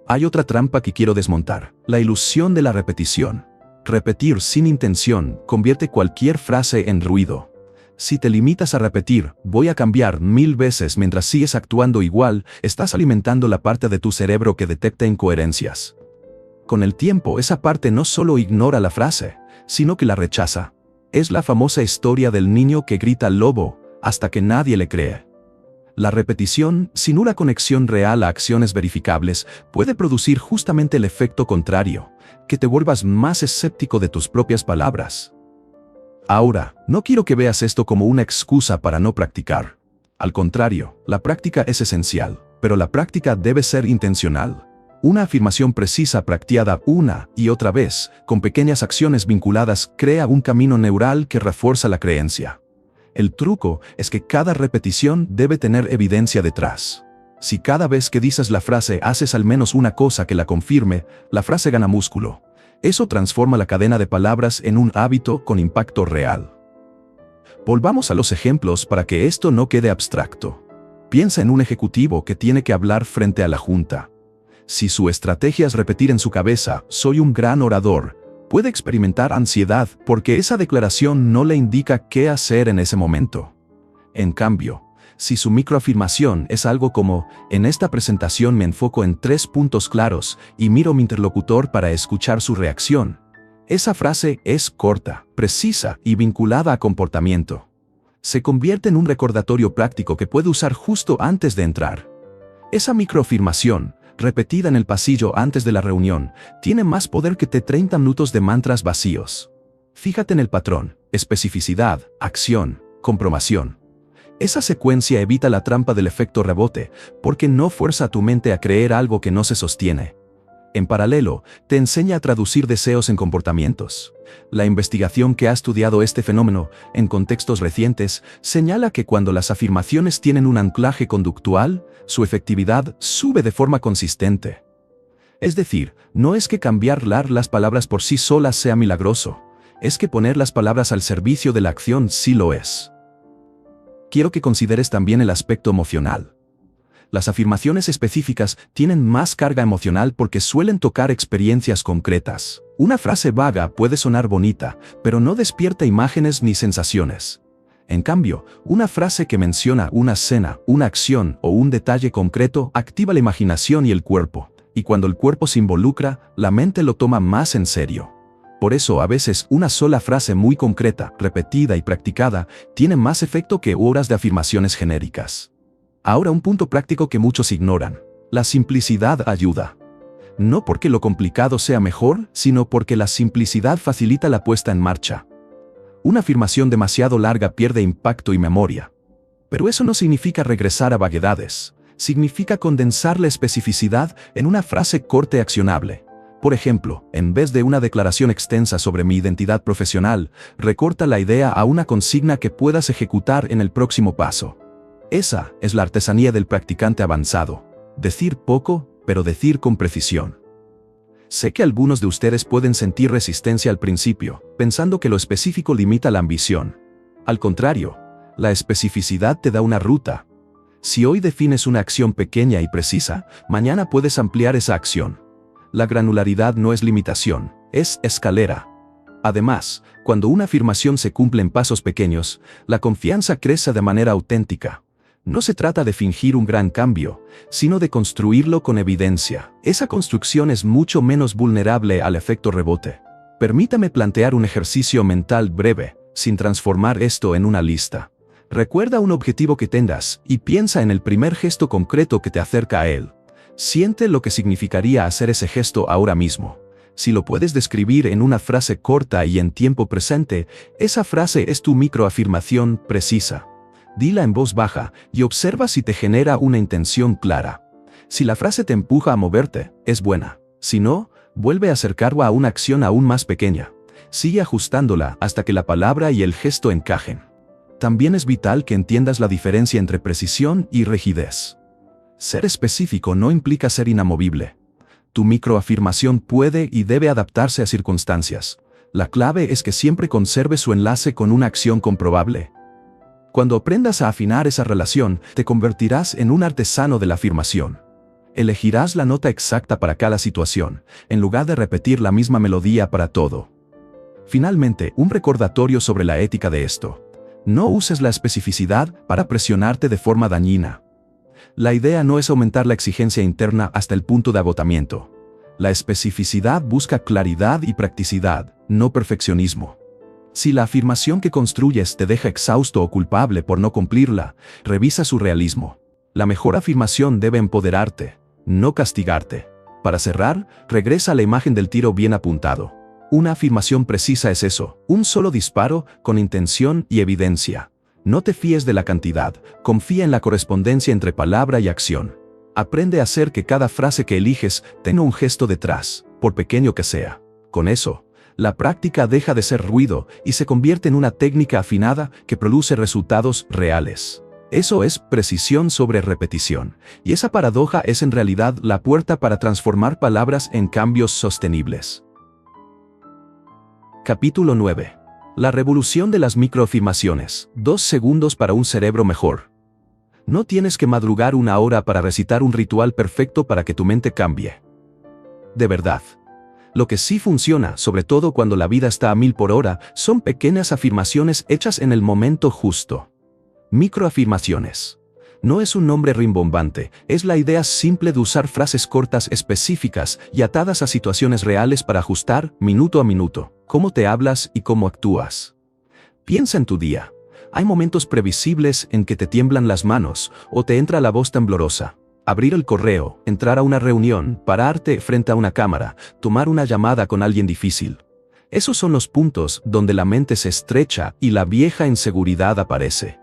Hay otra trampa que quiero desmontar: la ilusión de la repetición. Repetir sin intención convierte cualquier frase en ruido. Si te limitas a repetir, voy a cambiar 1000 veces mientras sigues actuando igual, estás alimentando la parte de tu cerebro que detecta incoherencias. Con el tiempo, esa parte no solo ignora la frase, sino que la rechaza. Es la famosa historia del niño que grita lobo hasta que nadie le cree. La repetición, sin una conexión real a acciones verificables, puede producir justamente el efecto contrario, que te vuelvas más escéptico de tus propias palabras. Ahora, no quiero que veas esto como una excusa para no practicar. Al contrario, la práctica es esencial, pero la práctica debe ser intencional. Una afirmación precisa practicada una y otra vez, con pequeñas acciones vinculadas, crea un camino neural que refuerza la creencia. El truco es que cada repetición debe tener evidencia detrás. Si cada vez que dices la frase haces al menos una cosa que la confirme, la frase gana músculo. Eso transforma la cadena de palabras en un hábito con impacto real. Volvamos a los ejemplos para que esto no quede abstracto. Piensa en un ejecutivo que tiene que hablar frente a la junta. Si su estrategia es repetir en su cabeza, soy un gran orador, puede experimentar ansiedad porque esa declaración no le indica qué hacer en ese momento. En cambio, si su microafirmación es algo como, en esta presentación me enfoco en 3 puntos claros y miro a mi interlocutor para escuchar su reacción, esa frase es corta, precisa y vinculada a comportamiento. Se convierte en un recordatorio práctico que puede usar justo antes de entrar. Esa microafirmación, repetida en el pasillo antes de la reunión, tiene más poder que 30 minutos de mantras vacíos. Fíjate en el patrón: especificidad, acción, comprobación. Esa secuencia evita la trampa del efecto rebote, porque no fuerza a tu mente a creer algo que no se sostiene. En paralelo, te enseña a traducir deseos en comportamientos. La investigación que ha estudiado este fenómeno, en contextos recientes, señala que cuando las afirmaciones tienen un anclaje conductual, su efectividad sube de forma consistente. Es decir, no es que cambiar las palabras por sí solas sea milagroso, es que poner las palabras al servicio de la acción sí lo es. Quiero que consideres también el aspecto emocional. Las afirmaciones específicas tienen más carga emocional porque suelen tocar experiencias concretas. Una frase vaga puede sonar bonita, pero no despierta imágenes ni sensaciones. En cambio, una frase que menciona una escena, una acción o un detalle concreto activa la imaginación y el cuerpo, y cuando el cuerpo se involucra, la mente lo toma más en serio. Por eso, a veces, una sola frase muy concreta, repetida y practicada, tiene más efecto que horas de afirmaciones genéricas. Ahora, un punto práctico que muchos ignoran. La simplicidad ayuda. No porque lo complicado sea mejor, sino porque la simplicidad facilita la puesta en marcha. Una afirmación demasiado larga pierde impacto y memoria. Pero eso no significa regresar a vaguedades. Significa condensar la especificidad en una frase corta y accionable. Por ejemplo, en vez de una declaración extensa sobre mi identidad profesional, recorta la idea a una consigna que puedas ejecutar en el próximo paso. Esa es la artesanía del practicante avanzado. Decir poco, pero decir con precisión. Sé que algunos de ustedes pueden sentir resistencia al principio, pensando que lo específico limita la ambición. Al contrario, la especificidad te da una ruta. Si hoy defines una acción pequeña y precisa, mañana puedes ampliar esa acción. La granularidad no es limitación, es escalera. Además, cuando una afirmación se cumple en pasos pequeños, la confianza crece de manera auténtica. No se trata de fingir un gran cambio, sino de construirlo con evidencia. Esa construcción es mucho menos vulnerable al efecto rebote. Permítame plantear un ejercicio mental breve, sin transformar esto en una lista. Recuerda un objetivo que tengas y piensa en el primer gesto concreto que te acerca a él. Siente lo que significaría hacer ese gesto ahora mismo. Si lo puedes describir en una frase corta y en tiempo presente, esa frase es tu microafirmación precisa. Dila en voz baja y observa si te genera una intención clara. Si la frase te empuja a moverte, es buena. Si no, vuelve a acercarla a una acción aún más pequeña. Sigue ajustándola hasta que la palabra y el gesto encajen. También es vital que entiendas la diferencia entre precisión y rigidez. Ser específico no implica ser inamovible. Tu microafirmación puede y debe adaptarse a circunstancias. La clave es que siempre conserve su enlace con una acción comprobable. Cuando aprendas a afinar esa relación, te convertirás en un artesano de la afirmación. Elegirás la nota exacta para cada situación, en lugar de repetir la misma melodía para todo. Finalmente, un recordatorio sobre la ética de esto. No uses la especificidad para presionarte de forma dañina. La idea no es aumentar la exigencia interna hasta el punto de agotamiento. La especificidad busca claridad y practicidad, no perfeccionismo. Si la afirmación que construyes te deja exhausto o culpable por no cumplirla, revisa su realismo. La mejor afirmación debe empoderarte, no castigarte. Para cerrar, regresa a la imagen del tiro bien apuntado. Una afirmación precisa es eso, un solo disparo con intención y evidencia. No te fíes de la cantidad, confía en la correspondencia entre palabra y acción. Aprende a hacer que cada frase que eliges tenga un gesto detrás, por pequeño que sea. Con eso, la práctica deja de ser ruido y se convierte en una técnica afinada que produce resultados reales. Eso es precisión sobre repetición, y esa paradoja es en realidad la puerta para transformar palabras en cambios sostenibles. Capítulo 9. La revolución de las microafirmaciones. 2 segundos para un cerebro mejor. No tienes que madrugar 1 hora para recitar un ritual perfecto para que tu mente cambie. De verdad. Lo que sí funciona, sobre todo cuando la vida está a 1000 por hora, son pequeñas afirmaciones hechas en el momento justo. Microafirmaciones. No es un nombre rimbombante, es la idea simple de usar frases cortas específicas y atadas a situaciones reales para ajustar, minuto a minuto, cómo te hablas y cómo actúas. Piensa en tu día. Hay momentos previsibles en que te tiemblan las manos o te entra la voz temblorosa. Abrir el correo, entrar a una reunión, pararte frente a una cámara, tomar una llamada con alguien difícil. Esos son los puntos donde la mente se estrecha y la vieja inseguridad aparece.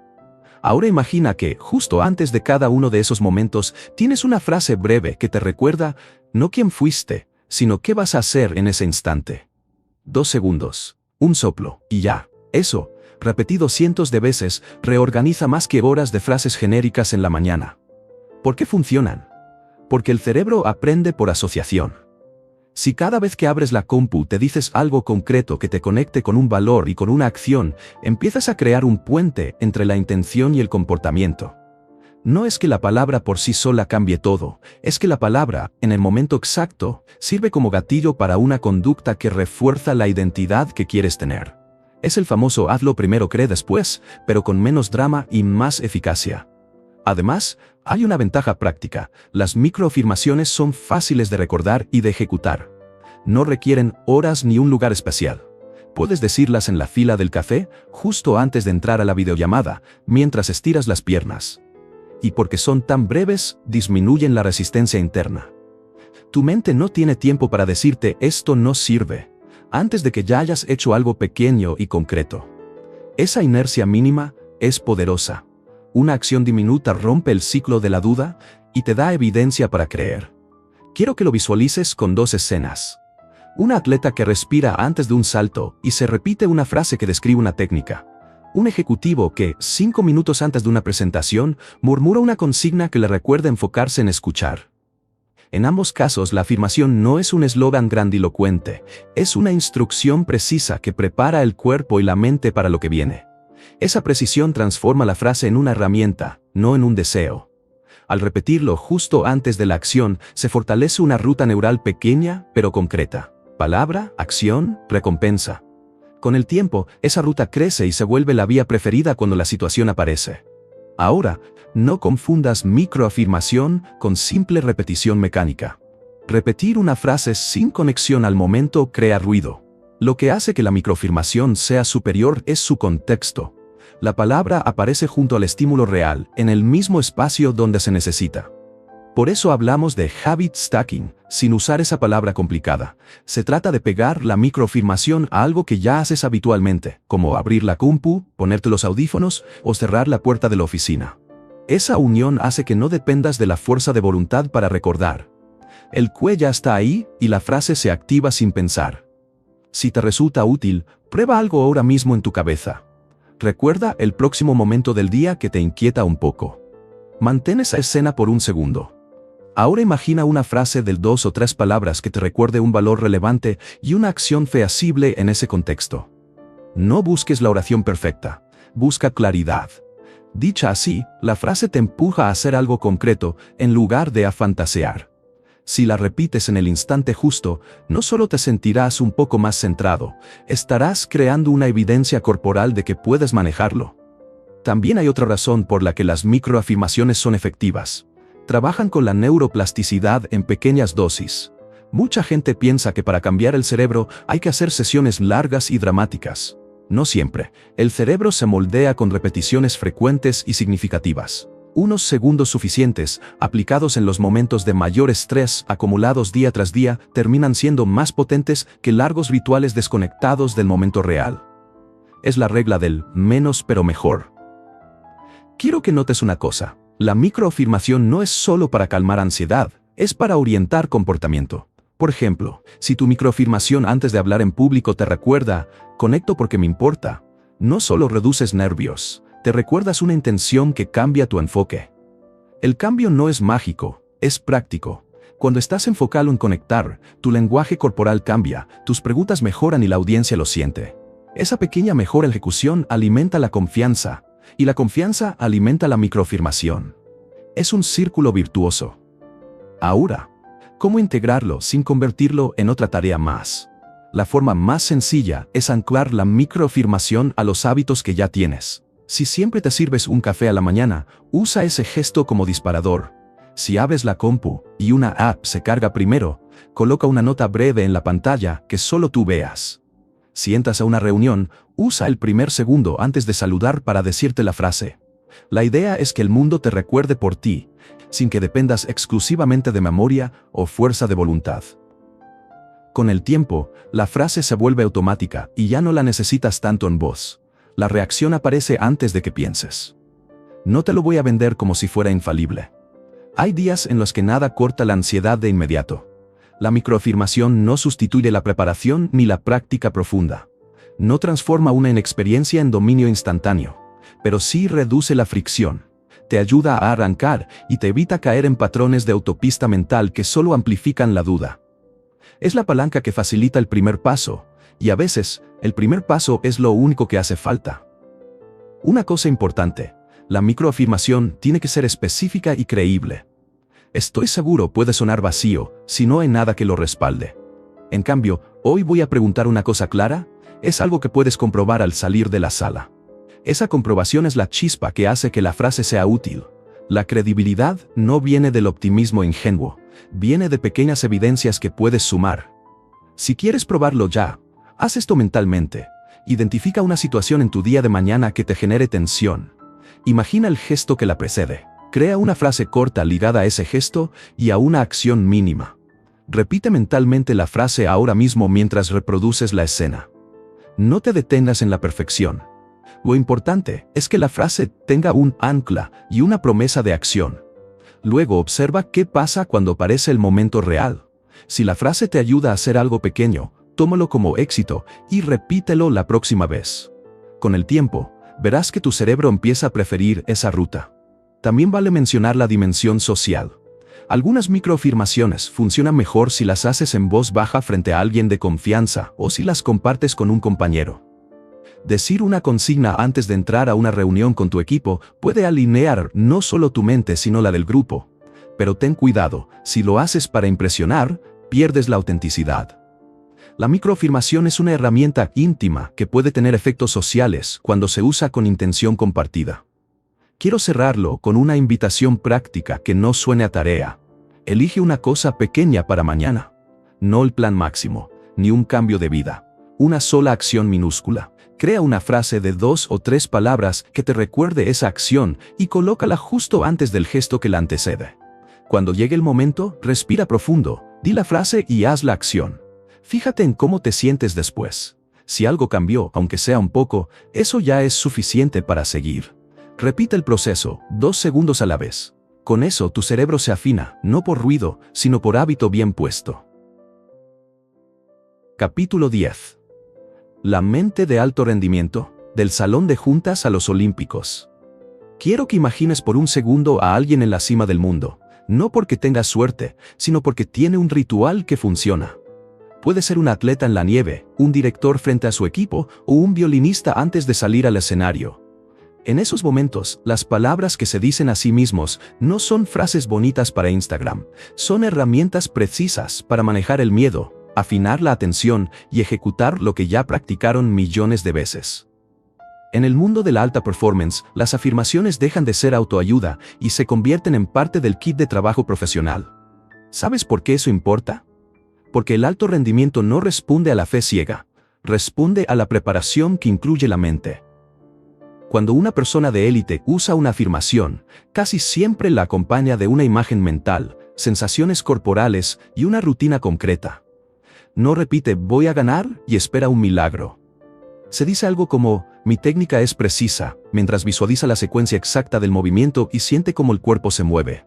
Ahora imagina que, justo antes de cada uno de esos momentos, tienes una frase breve que te recuerda no quién fuiste, sino qué vas a hacer en ese instante. 2 segundos, un soplo, y ya. Eso, repetido cientos de veces, reorganiza más que horas de frases genéricas en la mañana. ¿Por qué funcionan? Porque el cerebro aprende por asociación. Si cada vez que abres la compu te dices algo concreto que te conecte con un valor y con una acción, empiezas a crear un puente entre la intención y el comportamiento. No es que la palabra por sí sola cambie todo, es que la palabra, en el momento exacto, sirve como gatillo para una conducta que refuerza la identidad que quieres tener. Es el famoso hazlo primero, cree después, pero con menos drama y más eficacia. Además, hay una ventaja práctica: las microafirmaciones son fáciles de recordar y de ejecutar. No requieren horas ni un lugar especial. Puedes decirlas en la fila del café, justo antes de entrar a la videollamada, mientras estiras las piernas. Y porque son tan breves, disminuyen la resistencia interna. Tu mente no tiene tiempo para decirte esto no sirve, antes de que ya hayas hecho algo pequeño y concreto. Esa inercia mínima es poderosa. Una acción diminuta rompe el ciclo de la duda y te da evidencia para creer. Quiero que lo visualices con 2 escenas. Una atleta que respira antes de un salto y se repite una frase que describe una técnica. Un ejecutivo que, 5 minutos antes de una presentación, murmura una consigna que le recuerda enfocarse en escuchar. En ambos casos, la afirmación no es un eslogan grandilocuente, es una instrucción precisa que prepara el cuerpo y la mente para lo que viene. Esa precisión transforma la frase en una herramienta, no en un deseo. Al repetirlo justo antes de la acción, se fortalece una ruta neural pequeña pero concreta. Palabra, acción, recompensa. Con el tiempo, esa ruta crece y se vuelve la vía preferida cuando la situación aparece. Ahora, no confundas microafirmación con simple repetición mecánica. Repetir una frase sin conexión al momento crea ruido. Lo que hace que la microafirmación sea superior es su contexto. La palabra aparece junto al estímulo real, en el mismo espacio donde se necesita. Por eso hablamos de habit stacking, sin usar esa palabra complicada. Se trata de pegar la microafirmación a algo que ya haces habitualmente, como abrir la compu, ponerte los audífonos o cerrar la puerta de la oficina. Esa unión hace que no dependas de la fuerza de voluntad para recordar. El qué ya está ahí y la frase se activa sin pensar. Si te resulta útil, prueba algo ahora mismo en tu cabeza. Recuerda el próximo momento del día que te inquieta un poco. Mantén esa escena por un segundo. Ahora imagina una frase de 2 o 3 palabras que te recuerde un valor relevante y una acción feasible en ese contexto. No busques la oración perfecta, busca claridad. Dicha así, la frase te empuja a hacer algo concreto en lugar de a fantasear. Si la repites en el instante justo, no solo te sentirás un poco más centrado, estarás creando una evidencia corporal de que puedes manejarlo. También hay otra razón por la que las microafirmaciones son efectivas. Trabajan con la neuroplasticidad en pequeñas dosis. Mucha gente piensa que para cambiar el cerebro hay que hacer sesiones largas y dramáticas. No siempre. El cerebro se moldea con repeticiones frecuentes y significativas. Unos segundos suficientes, aplicados en los momentos de mayor estrés acumulados día tras día, terminan siendo más potentes que largos rituales desconectados del momento real. Es la regla del menos pero mejor. Quiero que notes una cosa. La microafirmación no es solo para calmar ansiedad, es para orientar comportamiento. Por ejemplo, si tu microafirmación antes de hablar en público te recuerda, conecto porque me importa, no solo reduces nervios, Te recuerdas una intención que cambia tu enfoque. El cambio no es mágico, es práctico. Cuando estás enfocado en conectar, tu lenguaje corporal cambia, tus preguntas mejoran y la audiencia lo siente. Esa pequeña mejora ejecución alimenta la confianza, y la confianza alimenta la microafirmación. Es un círculo virtuoso. Ahora, ¿cómo integrarlo sin convertirlo en otra tarea más? La forma más sencilla es anclar la microafirmación a los hábitos que ya tienes. Si siempre te sirves un café a la mañana, usa ese gesto como disparador. Si abres la compu y una app se carga primero, coloca una nota breve en la pantalla que solo tú veas. Si entras a una reunión, usa el primer segundo antes de saludar para decirte la frase. La idea es que el mundo te recuerde por ti, sin que dependas exclusivamente de memoria o fuerza de voluntad. Con el tiempo, la frase se vuelve automática y ya no la necesitas tanto en voz. La reacción aparece antes de que pienses. No te lo voy a vender como si fuera infalible. Hay días en los que nada corta la ansiedad de inmediato. La microafirmación no sustituye la preparación ni la práctica profunda. No transforma una inexperiencia en dominio instantáneo, pero sí reduce la fricción. Te ayuda a arrancar y te evita caer en patrones de autopista mental que solo amplifican la duda. Es la palanca que facilita el primer paso, y a veces, el primer paso es lo único que hace falta. Una cosa importante, la microafirmación tiene que ser específica y creíble. Estoy seguro puede sonar vacío, si no hay nada que lo respalde. En cambio, hoy voy a preguntar una cosa clara, es algo que puedes comprobar al salir de la sala. Esa comprobación es la chispa que hace que la frase sea útil. La credibilidad no viene del optimismo ingenuo, viene de pequeñas evidencias que puedes sumar. Si quieres probarlo ya, haz esto mentalmente. Identifica una situación en tu día de mañana que te genere tensión. Imagina el gesto que la precede. Crea una frase corta ligada a ese gesto y a una acción mínima. Repite mentalmente la frase ahora mismo mientras reproduces la escena. No te detengas en la perfección. Lo importante es que la frase tenga un ancla y una promesa de acción. Luego observa qué pasa cuando aparece el momento real. Si la frase te ayuda a hacer algo pequeño, tómalo como éxito y repítelo la próxima vez. Con el tiempo, verás que tu cerebro empieza a preferir esa ruta. También vale mencionar la dimensión social. Algunas microafirmaciones funcionan mejor si las haces en voz baja frente a alguien de confianza o si las compartes con un compañero. Decir una consigna antes de entrar a una reunión con tu equipo puede alinear no solo tu mente sino la del grupo. Pero ten cuidado, si lo haces para impresionar, pierdes la autenticidad. La microafirmación es una herramienta íntima que puede tener efectos sociales cuando se usa con intención compartida. Quiero cerrarlo con una invitación práctica que no suene a tarea. Elige una cosa pequeña para mañana. No el plan máximo, ni un cambio de vida. Una sola acción minúscula. Crea una frase de 2 o 3 palabras que te recuerde esa acción y colócala justo antes del gesto que la antecede. Cuando llegue el momento, respira profundo, di la frase y haz la acción. Fíjate en cómo te sientes después. Si algo cambió, aunque sea un poco, eso ya es suficiente para seguir. Repite el proceso, 2 segundos a la vez. Con eso tu cerebro se afina, no por ruido, sino por hábito bien puesto. Capítulo 10. La mente de alto rendimiento, del salón de juntas a los olímpicos. Quiero que imagines por un segundo a alguien en la cima del mundo, no porque tenga suerte, sino porque tiene un ritual que funciona. Puede ser un atleta en la nieve, un director frente a su equipo o un violinista antes de salir al escenario. En esos momentos, las palabras que se dicen a sí mismos no son frases bonitas para Instagram, son herramientas precisas para manejar el miedo, afinar la atención y ejecutar lo que ya practicaron millones de veces. En el mundo de la alta performance, las afirmaciones dejan de ser autoayuda y se convierten en parte del kit de trabajo profesional. ¿Sabes por qué eso importa? Porque el alto rendimiento no responde a la fe ciega, responde a la preparación que incluye la mente. Cuando una persona de élite usa una afirmación, casi siempre la acompaña de una imagen mental, sensaciones corporales y una rutina concreta. No repite "voy a ganar" y espera un milagro. Se dice algo como "mi técnica es precisa", mientras visualiza la secuencia exacta del movimiento y siente cómo el cuerpo se mueve.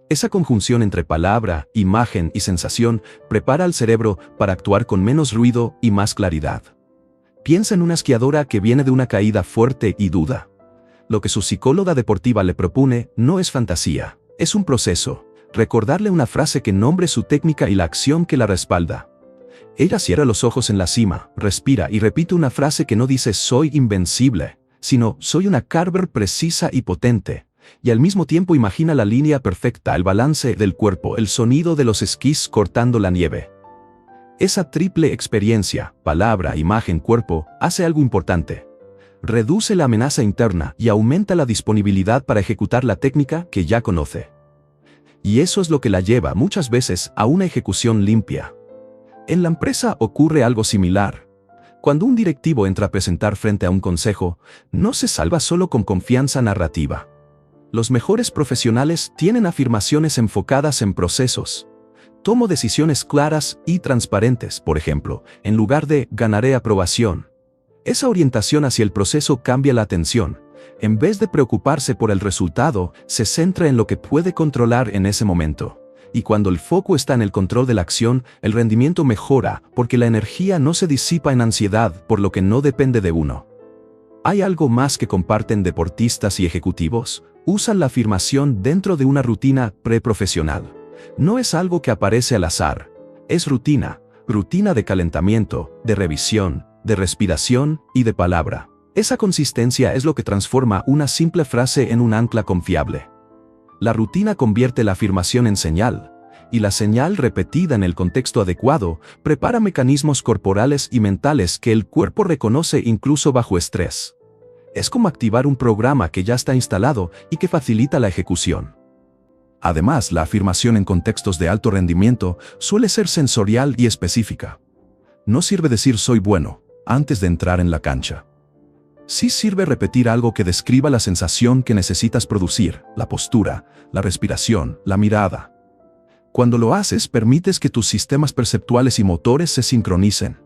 Esa conjunción entre palabra, imagen y sensación prepara al cerebro para actuar con menos ruido y más claridad. Piensa en una esquiadora que viene de una caída fuerte y duda. Lo que su psicóloga deportiva le propone no es fantasía, es un proceso. Recordarle una frase que nombre su técnica y la acción que la respalda. Ella cierra los ojos en la cima, respira y repite una frase que no dice soy invencible, sino soy una Carver precisa y potente. Y al mismo tiempo imagina la línea perfecta, el balance del cuerpo, el sonido de los esquís cortando la nieve. Esa triple experiencia, palabra, imagen, cuerpo, hace algo importante. Reduce la amenaza interna y aumenta la disponibilidad para ejecutar la técnica que ya conoce. Y eso es lo que la lleva muchas veces a una ejecución limpia. En la empresa ocurre algo similar. Cuando un directivo entra a presentar frente a un consejo, no se salva solo con confianza narrativa. Los mejores profesionales tienen afirmaciones enfocadas en procesos. Tomo decisiones claras y transparentes, por ejemplo, en lugar de ganaré aprobación. Esa orientación hacia el proceso cambia la atención. En vez de preocuparse por el resultado, se centra en lo que puede controlar en ese momento. Y cuando el foco está en el control de la acción, el rendimiento mejora porque la energía no se disipa en ansiedad por lo que no depende de uno. ¿Hay algo más que comparten deportistas y ejecutivos? Usan la afirmación dentro de una rutina preprofesional. No es algo que aparece al azar. Es rutina de calentamiento, de revisión, de respiración y de palabra. Esa consistencia es lo que transforma una simple frase en un ancla confiable. La rutina convierte la afirmación en señal, y la señal repetida en el contexto adecuado prepara mecanismos corporales y mentales que el cuerpo reconoce incluso bajo estrés. Es como activar un programa que ya está instalado y que facilita la ejecución. Además, la afirmación en contextos de alto rendimiento suele ser sensorial y específica. No sirve decir soy bueno antes de entrar en la cancha. Sí sirve repetir algo que describa la sensación que necesitas producir, la postura, la respiración, la mirada. Cuando lo haces, permites que tus sistemas perceptuales y motores se sincronicen.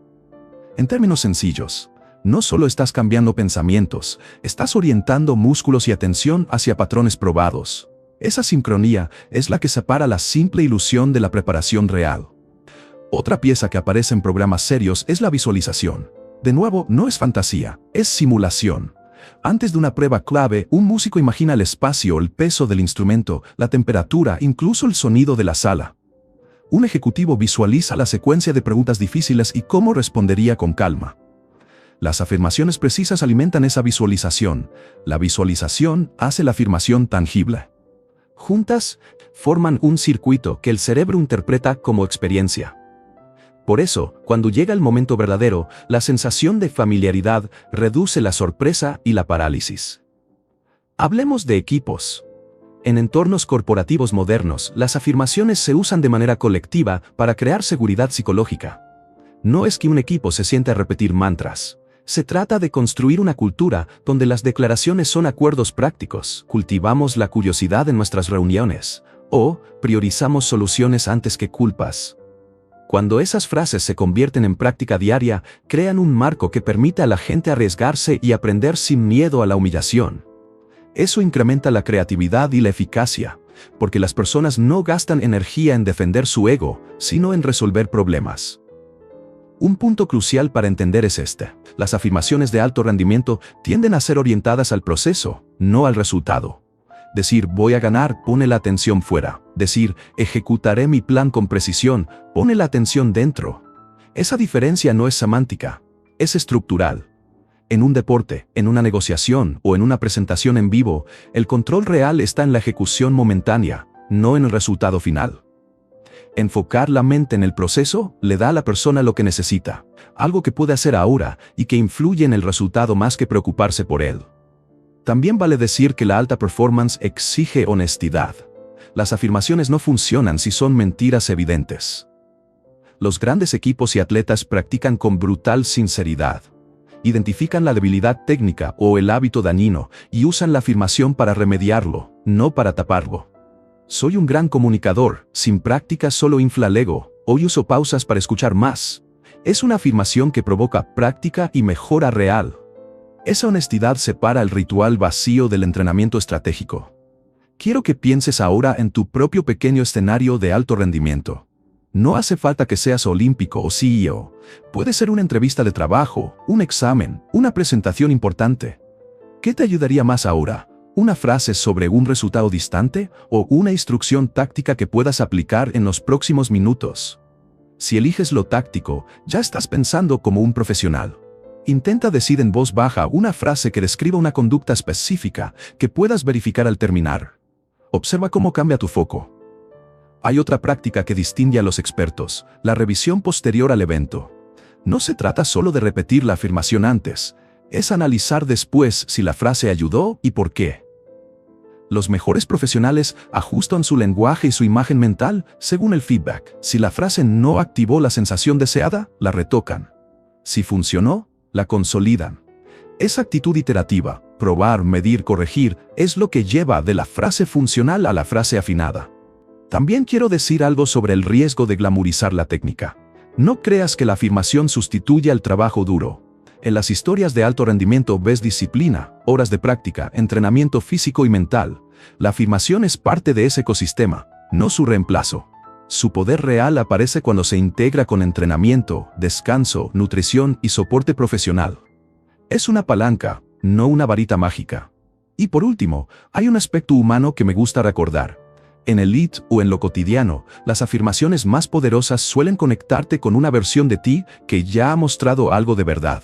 En términos sencillos, no solo estás cambiando pensamientos, estás orientando músculos y atención hacia patrones probados. Esa sincronía es la que separa la simple ilusión de la preparación real. Otra pieza que aparece en programas serios es la visualización. De nuevo, no es fantasía, es simulación. Antes de una prueba clave, un músico imagina el espacio, el peso del instrumento, la temperatura, incluso el sonido de la sala. Un ejecutivo visualiza la secuencia de preguntas difíciles y cómo respondería con calma. Las afirmaciones precisas alimentan esa visualización. La visualización hace la afirmación tangible. Juntas, forman un circuito que el cerebro interpreta como experiencia. Por eso, cuando llega el momento verdadero, la sensación de familiaridad reduce la sorpresa y la parálisis. Hablemos de equipos. En entornos corporativos modernos, las afirmaciones se usan de manera colectiva para crear seguridad psicológica. No es que un equipo se siente a repetir mantras. Se trata de construir una cultura donde las declaraciones son acuerdos prácticos, cultivamos la curiosidad en nuestras reuniones, o priorizamos soluciones antes que culpas. Cuando esas frases se convierten en práctica diaria, crean un marco que permite a la gente arriesgarse y aprender sin miedo a la humillación. Eso incrementa la creatividad y la eficacia, porque las personas no gastan energía en defender su ego, sino en resolver problemas. Un punto crucial para entender es este: las afirmaciones de alto rendimiento tienden a ser orientadas al proceso, no al resultado. Decir voy a ganar pone la atención fuera. Decir ejecutaré mi plan con precisión pone la atención dentro. Esa diferencia no es semántica, es estructural. En un deporte, en una negociación o en una presentación en vivo, el control real está en la ejecución momentánea, no en el resultado final. Enfocar la mente en el proceso le da a la persona lo que necesita, algo que puede hacer ahora y que influye en el resultado más que preocuparse por él. También vale decir que la alta performance exige honestidad. Las afirmaciones no funcionan si son mentiras evidentes. Los grandes equipos y atletas practican con brutal sinceridad. Identifican la debilidad técnica o el hábito dañino y usan la afirmación para remediarlo, no para taparlo. Soy un gran comunicador, sin práctica solo infla el ego, hoy uso pausas para escuchar más. Es una afirmación que provoca práctica y mejora real. Esa honestidad separa el ritual vacío del entrenamiento estratégico. Quiero que pienses ahora en tu propio pequeño escenario de alto rendimiento. No hace falta que seas olímpico o CEO. Puede ser una entrevista de trabajo, un examen, una presentación importante. ¿Qué te ayudaría más ahora? ¿Una frase sobre un resultado distante o una instrucción táctica que puedas aplicar en los próximos minutos? Si eliges lo táctico, ya estás pensando como un profesional. Intenta decir en voz baja una frase que describa una conducta específica que puedas verificar al terminar. Observa cómo cambia tu foco. Hay otra práctica que distingue a los expertos, la revisión posterior al evento. No se trata solo de repetir la afirmación antes, es analizar después si la frase ayudó y por qué. Los mejores profesionales ajustan su lenguaje y su imagen mental según el feedback. Si la frase no activó la sensación deseada, la retocan. Si funcionó, la consolidan. Esa actitud iterativa, probar, medir, corregir, es lo que lleva de la frase funcional a la frase afinada. También quiero decir algo sobre el riesgo de glamorizar la técnica. No creas que la afirmación sustituye al trabajo duro. En las historias de alto rendimiento ves disciplina, horas de práctica, entrenamiento físico y mental. La afirmación es parte de ese ecosistema, no su reemplazo. Su poder real aparece cuando se integra con entrenamiento, descanso, nutrición y soporte profesional. Es una palanca, no una varita mágica. Y por último, hay un aspecto humano que me gusta recordar. En el lead o en lo cotidiano, las afirmaciones más poderosas suelen conectarte con una versión de ti que ya ha mostrado algo de verdad.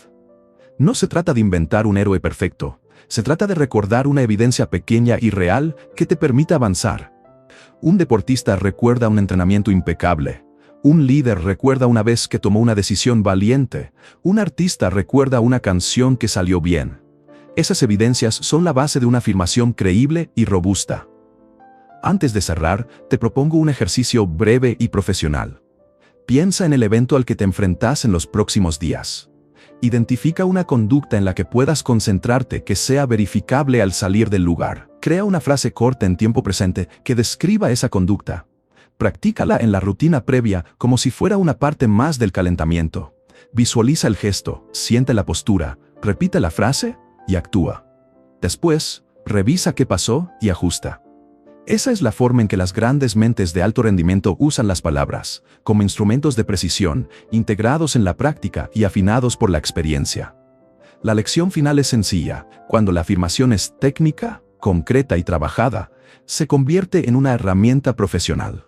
No se trata de inventar un héroe perfecto, se trata de recordar una evidencia pequeña y real que te permita avanzar. Un deportista recuerda un entrenamiento impecable. Un líder recuerda una vez que tomó una decisión valiente. Un artista recuerda una canción que salió bien. Esas evidencias son la base de una afirmación creíble y robusta. Antes de cerrar, te propongo un ejercicio breve y profesional. Piensa en el evento al que te enfrentas en los próximos días. Identifica una conducta en la que puedas concentrarte que sea verificable al salir del lugar. Crea una frase corta en tiempo presente que describa esa conducta. Practícala en la rutina previa como si fuera una parte más del calentamiento. Visualiza el gesto, siente la postura, repite la frase y actúa. Después, revisa qué pasó y ajusta. Esa es la forma en que las grandes mentes de alto rendimiento usan las palabras, como instrumentos de precisión, integrados en la práctica y afinados por la experiencia. La lección final es sencilla: cuando la afirmación es técnica, concreta y trabajada, se convierte en una herramienta profesional.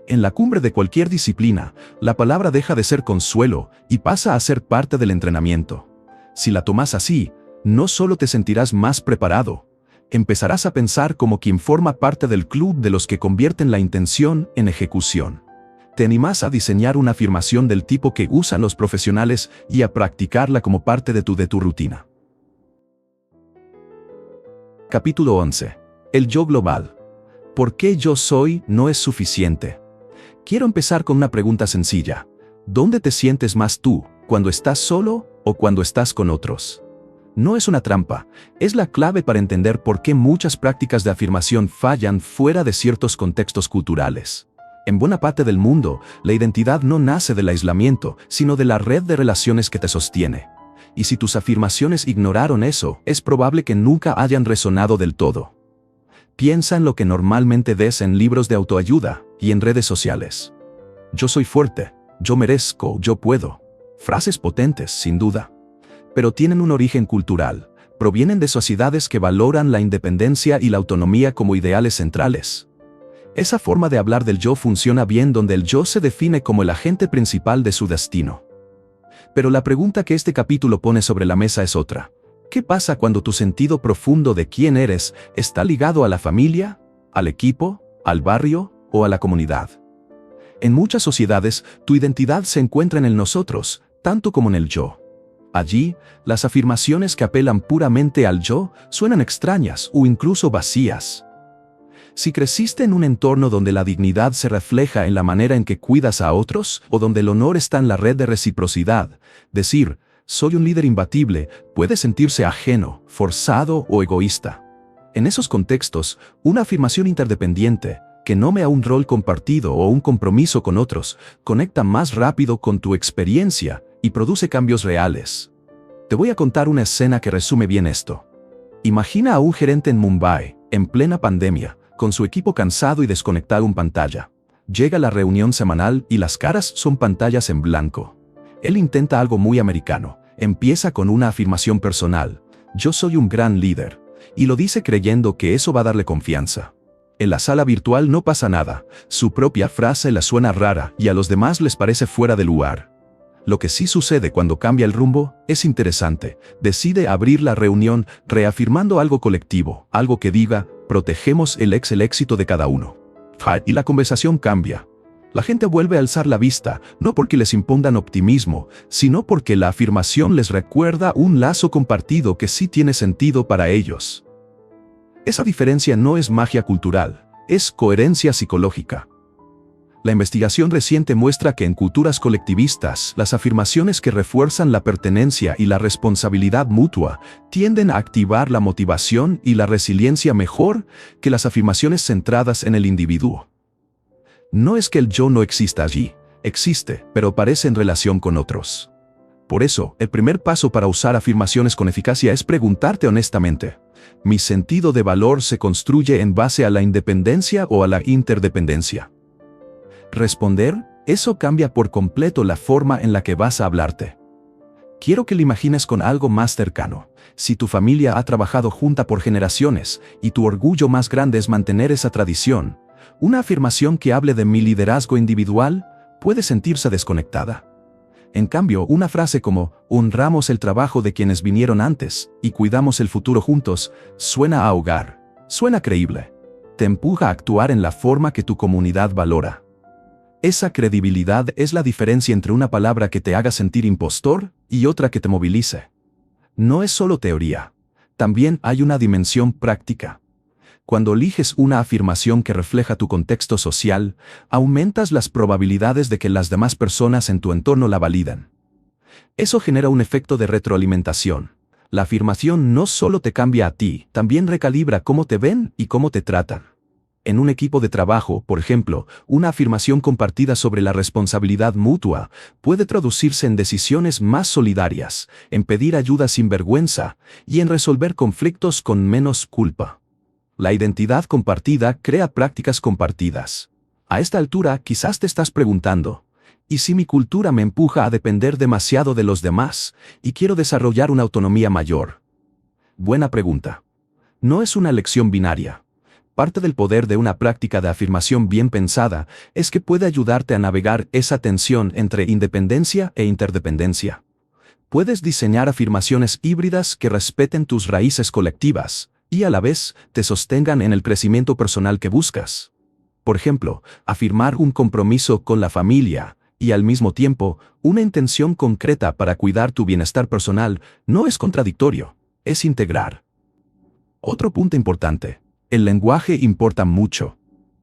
En la cumbre de cualquier disciplina, la palabra deja de ser consuelo y pasa a ser parte del entrenamiento. Si la tomas así, no solo te sentirás más preparado, empezarás a pensar como quien forma parte del club de los que convierten la intención en ejecución. Te animas a diseñar una afirmación del tipo que usan los profesionales y a practicarla como parte de tu rutina. Capítulo 11. El yo global. ¿Por qué yo soy no es suficiente? Quiero empezar con una pregunta sencilla. ¿Dónde te sientes más tú, cuando estás solo o cuando estás con otros? No es una trampa, es la clave para entender por qué muchas prácticas de afirmación fallan fuera de ciertos contextos culturales. En buena parte del mundo, la identidad no nace del aislamiento, sino de la red de relaciones que te sostiene. Y si tus afirmaciones ignoraron eso, es probable que nunca hayan resonado del todo. Piensa en lo que normalmente ves en libros de autoayuda y en redes sociales. Yo soy fuerte, yo merezco, yo puedo. Frases potentes, sin duda. Pero tienen un origen cultural, provienen de sociedades que valoran la independencia y la autonomía como ideales centrales. Esa forma de hablar del yo funciona bien donde el yo se define como el agente principal de su destino. Pero la pregunta que este capítulo pone sobre la mesa es otra. ¿Qué pasa cuando tu sentido profundo de quién eres está ligado a la familia, al equipo, al barrio o a la comunidad? En muchas sociedades, tu identidad se encuentra en el nosotros, tanto como en el yo. Allí, las afirmaciones que apelan puramente al yo suenan extrañas o incluso vacías. Si creciste en un entorno donde la dignidad se refleja en la manera en que cuidas a otros o donde el honor está en la red de reciprocidad, decir «soy un líder imbatible» puede sentirse ajeno, forzado o egoísta. En esos contextos, una afirmación interdependiente, que nome a un rol compartido o un compromiso con otros, conecta más rápido con tu experiencia y produce cambios reales. Te voy a contar una escena que resume bien esto. Imagina a un gerente en Mumbai, en plena pandemia, con su equipo cansado y desconectado en pantalla. Llega la reunión semanal y las caras son pantallas en blanco. Él intenta algo muy americano. Empieza con una afirmación personal. Yo soy un gran líder. Y lo dice creyendo que eso va a darle confianza. En la sala virtual no pasa nada. Su propia frase le suena rara y a los demás les parece fuera de lugar. Lo que sí sucede cuando cambia el rumbo es interesante. Decide abrir la reunión reafirmando algo colectivo, algo que diga, protegemos el éxito de cada uno. Y la conversación cambia. La gente vuelve a alzar la vista, no porque les impongan optimismo, sino porque la afirmación les recuerda un lazo compartido que sí tiene sentido para ellos. Esa diferencia no es magia cultural, es coherencia psicológica. La investigación reciente muestra que en culturas colectivistas, las afirmaciones que refuerzan la pertenencia y la responsabilidad mutua tienden a activar la motivación y la resiliencia mejor que las afirmaciones centradas en el individuo. No es que el yo no exista allí, existe, pero parece en relación con otros. Por eso, el primer paso para usar afirmaciones con eficacia es preguntarte honestamente: ¿mi sentido de valor se construye en base a la independencia o a la interdependencia? Responder, eso cambia por completo la forma en la que vas a hablarte. Quiero que lo imagines con algo más cercano. Si tu familia ha trabajado junta por generaciones y tu orgullo más grande es mantener esa tradición, una afirmación que hable de mi liderazgo individual puede sentirse desconectada. En cambio, una frase como honramos el trabajo de quienes vinieron antes y cuidamos el futuro juntos suena a hogar, suena creíble. Te empuja a actuar en la forma que tu comunidad valora. Esa credibilidad es la diferencia entre una palabra que te haga sentir impostor y otra que te movilice. No es solo teoría, también hay una dimensión práctica. Cuando eliges una afirmación que refleja tu contexto social, aumentas las probabilidades de que las demás personas en tu entorno la validen. Eso genera un efecto de retroalimentación. La afirmación no solo te cambia a ti, también recalibra cómo te ven y cómo te tratan. En un equipo de trabajo, por ejemplo, una afirmación compartida sobre la responsabilidad mutua puede traducirse en decisiones más solidarias, en pedir ayuda sin vergüenza y en resolver conflictos con menos culpa. La identidad compartida crea prácticas compartidas. A esta altura quizás te estás preguntando: ¿y si mi cultura me empuja a depender demasiado de los demás y quiero desarrollar una autonomía mayor? Buena pregunta. No es una elección binaria. Parte del poder de una práctica de afirmación bien pensada es que puede ayudarte a navegar esa tensión entre independencia e interdependencia. Puedes diseñar afirmaciones híbridas que respeten tus raíces colectivas y a la vez te sostengan en el crecimiento personal que buscas. Por ejemplo, afirmar un compromiso con la familia y al mismo tiempo una intención concreta para cuidar tu bienestar personal no es contradictorio, es integrar. Otro punto importante: el lenguaje importa mucho.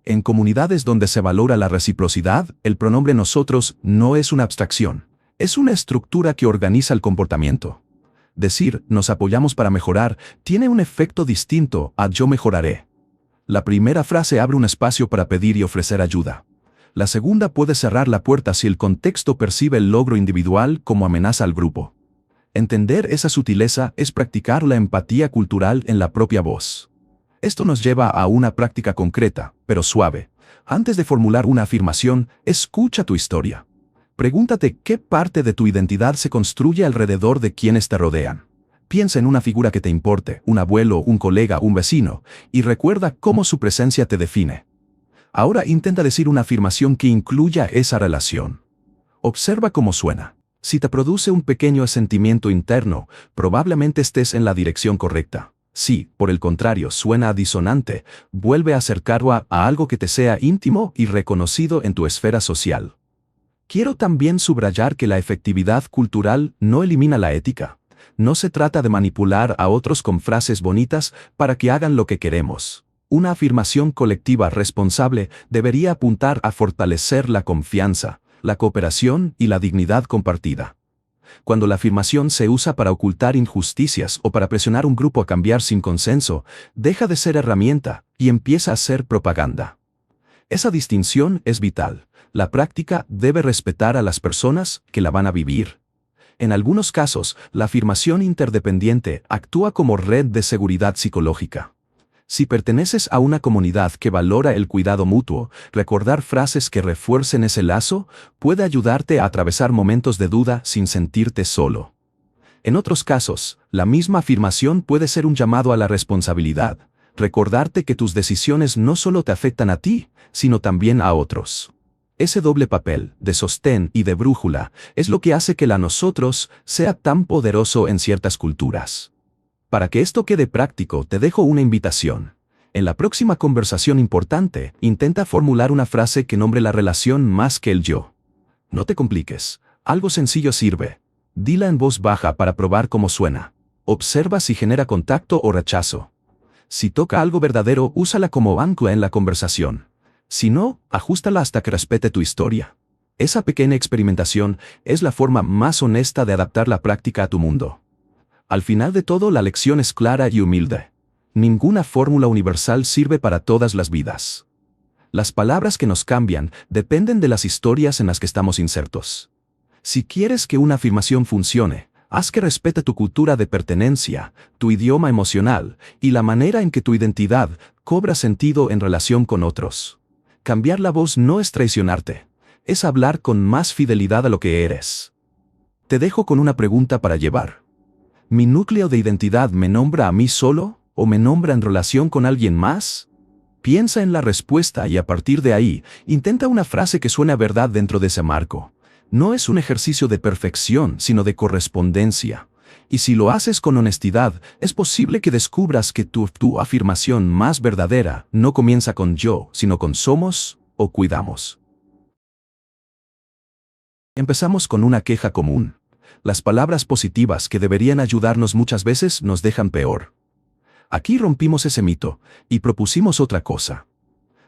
En comunidades donde se valora la reciprocidad, el pronombre nosotros no es una abstracción, es una estructura que organiza el comportamiento. Decir nos apoyamos para mejorar tiene un efecto distinto a yo mejoraré. La primera frase abre un espacio para pedir y ofrecer ayuda. La segunda puede cerrar la puerta si el contexto percibe el logro individual como amenaza al grupo. Entender esa sutileza es practicar la empatía cultural en la propia voz. Esto nos lleva a una práctica concreta, pero suave. Antes de formular una afirmación, escucha tu historia. Pregúntate qué parte de tu identidad se construye alrededor de quienes te rodean. Piensa en una figura que te importe, un abuelo, un colega, un vecino, y recuerda cómo su presencia te define. Ahora intenta decir una afirmación que incluya esa relación. Observa cómo suena. Si te produce un pequeño asentimiento interno, probablemente estés en la dirección correcta. Si, por el contrario, suena disonante, vuelve a acercarlo a algo que te sea íntimo y reconocido en tu esfera social. Quiero también subrayar que la efectividad cultural no elimina la ética. No se trata de manipular a otros con frases bonitas para que hagan lo que queremos. Una afirmación colectiva responsable debería apuntar a fortalecer la confianza, la cooperación y la dignidad compartida. Cuando la afirmación se usa para ocultar injusticias o para presionar a un grupo a cambiar sin consenso, deja de ser herramienta y empieza a ser propaganda. Esa distinción es vital. La práctica debe respetar a las personas que la van a vivir. En algunos casos, la afirmación interdependiente actúa como red de seguridad psicológica. Si perteneces a una comunidad que valora el cuidado mutuo, recordar frases que refuercen ese lazo puede ayudarte a atravesar momentos de duda sin sentirte solo. En otros casos, la misma afirmación puede ser un llamado a la responsabilidad, recordarte que tus decisiones no solo te afectan a ti, sino también a otros. Ese doble papel, de sostén y de brújula, es lo que hace que la nosotros sea tan poderoso en ciertas culturas. Para que esto quede práctico, te dejo una invitación. En la próxima conversación importante, intenta formular una frase que nombre la relación más que el yo. No te compliques. Algo sencillo sirve. Dila en voz baja para probar cómo suena. Observa si genera contacto o rechazo. Si toca algo verdadero, úsala como ancla en la conversación. Si no, ajústala hasta que respete tu historia. Esa pequeña experimentación es la forma más honesta de adaptar la práctica a tu mundo. Al final de todo, la lección es clara y humilde. Ninguna fórmula universal sirve para todas las vidas. Las palabras que nos cambian dependen de las historias en las que estamos insertos. Si quieres que una afirmación funcione, haz que respete tu cultura de pertenencia, tu idioma emocional y la manera en que tu identidad cobra sentido en relación con otros. Cambiar la voz no es traicionarte, es hablar con más fidelidad a lo que eres. Te dejo con una pregunta para llevar. ¿Mi núcleo de identidad me nombra a mí solo o me nombra en relación con alguien más? Piensa en la respuesta y a partir de ahí, intenta una frase que suene a verdad dentro de ese marco. No es un ejercicio de perfección, sino de correspondencia. Y si lo haces con honestidad, es posible que descubras que tu afirmación más verdadera no comienza con yo, sino con somos o cuidamos. Empezamos con una queja común. Las palabras positivas que deberían ayudarnos muchas veces nos dejan peor. Aquí rompimos ese mito y propusimos otra cosa.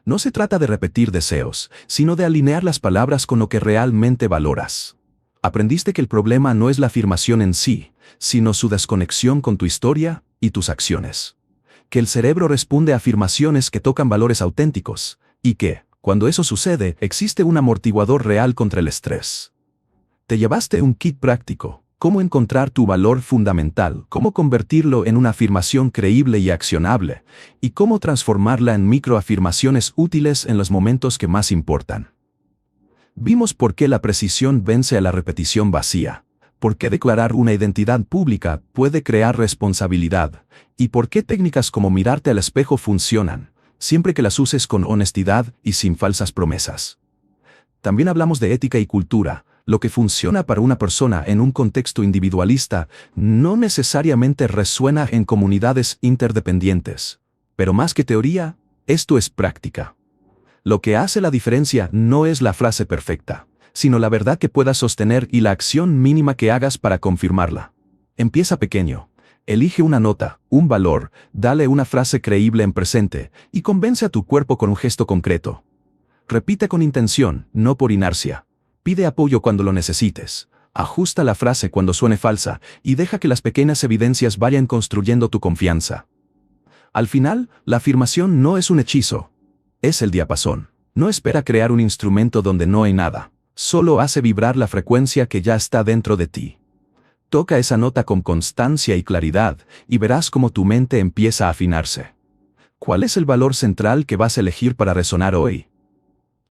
No se trata de repetir deseos, sino de alinear las palabras con lo que realmente valoras. Aprendiste que el problema no es la afirmación en sí, sino su desconexión con tu historia y tus acciones. Que el cerebro responde a afirmaciones que tocan valores auténticos, y que, cuando eso sucede, existe un amortiguador real contra el estrés. Te llevaste un kit práctico: cómo encontrar tu valor fundamental, cómo convertirlo en una afirmación creíble y accionable, y cómo transformarla en microafirmaciones útiles en los momentos que más importan. Vimos por qué la precisión vence a la repetición vacía, por qué declarar una identidad pública puede crear responsabilidad, y por qué técnicas como mirarte al espejo funcionan, siempre que las uses con honestidad y sin falsas promesas. También hablamos de ética y cultura. Lo que funciona para una persona en un contexto individualista no necesariamente resuena en comunidades interdependientes. Pero más que teoría, esto es práctica. Lo que hace la diferencia no es la frase perfecta, sino la verdad que puedas sostener y la acción mínima que hagas para confirmarla. Empieza pequeño. Elige una nota, un valor, dale una frase creíble en presente y convence a tu cuerpo con un gesto concreto. Repite con intención, no por inercia. Pide apoyo cuando lo necesites. Ajusta la frase cuando suene falsa y deja que las pequeñas evidencias vayan construyendo tu confianza. Al final, la afirmación no es un hechizo. Es el diapasón. No espera crear un instrumento donde no hay nada. Solo hace vibrar la frecuencia que ya está dentro de ti. Toca esa nota con constancia y claridad y verás cómo tu mente empieza a afinarse. ¿Cuál es el valor central que vas a elegir para resonar hoy?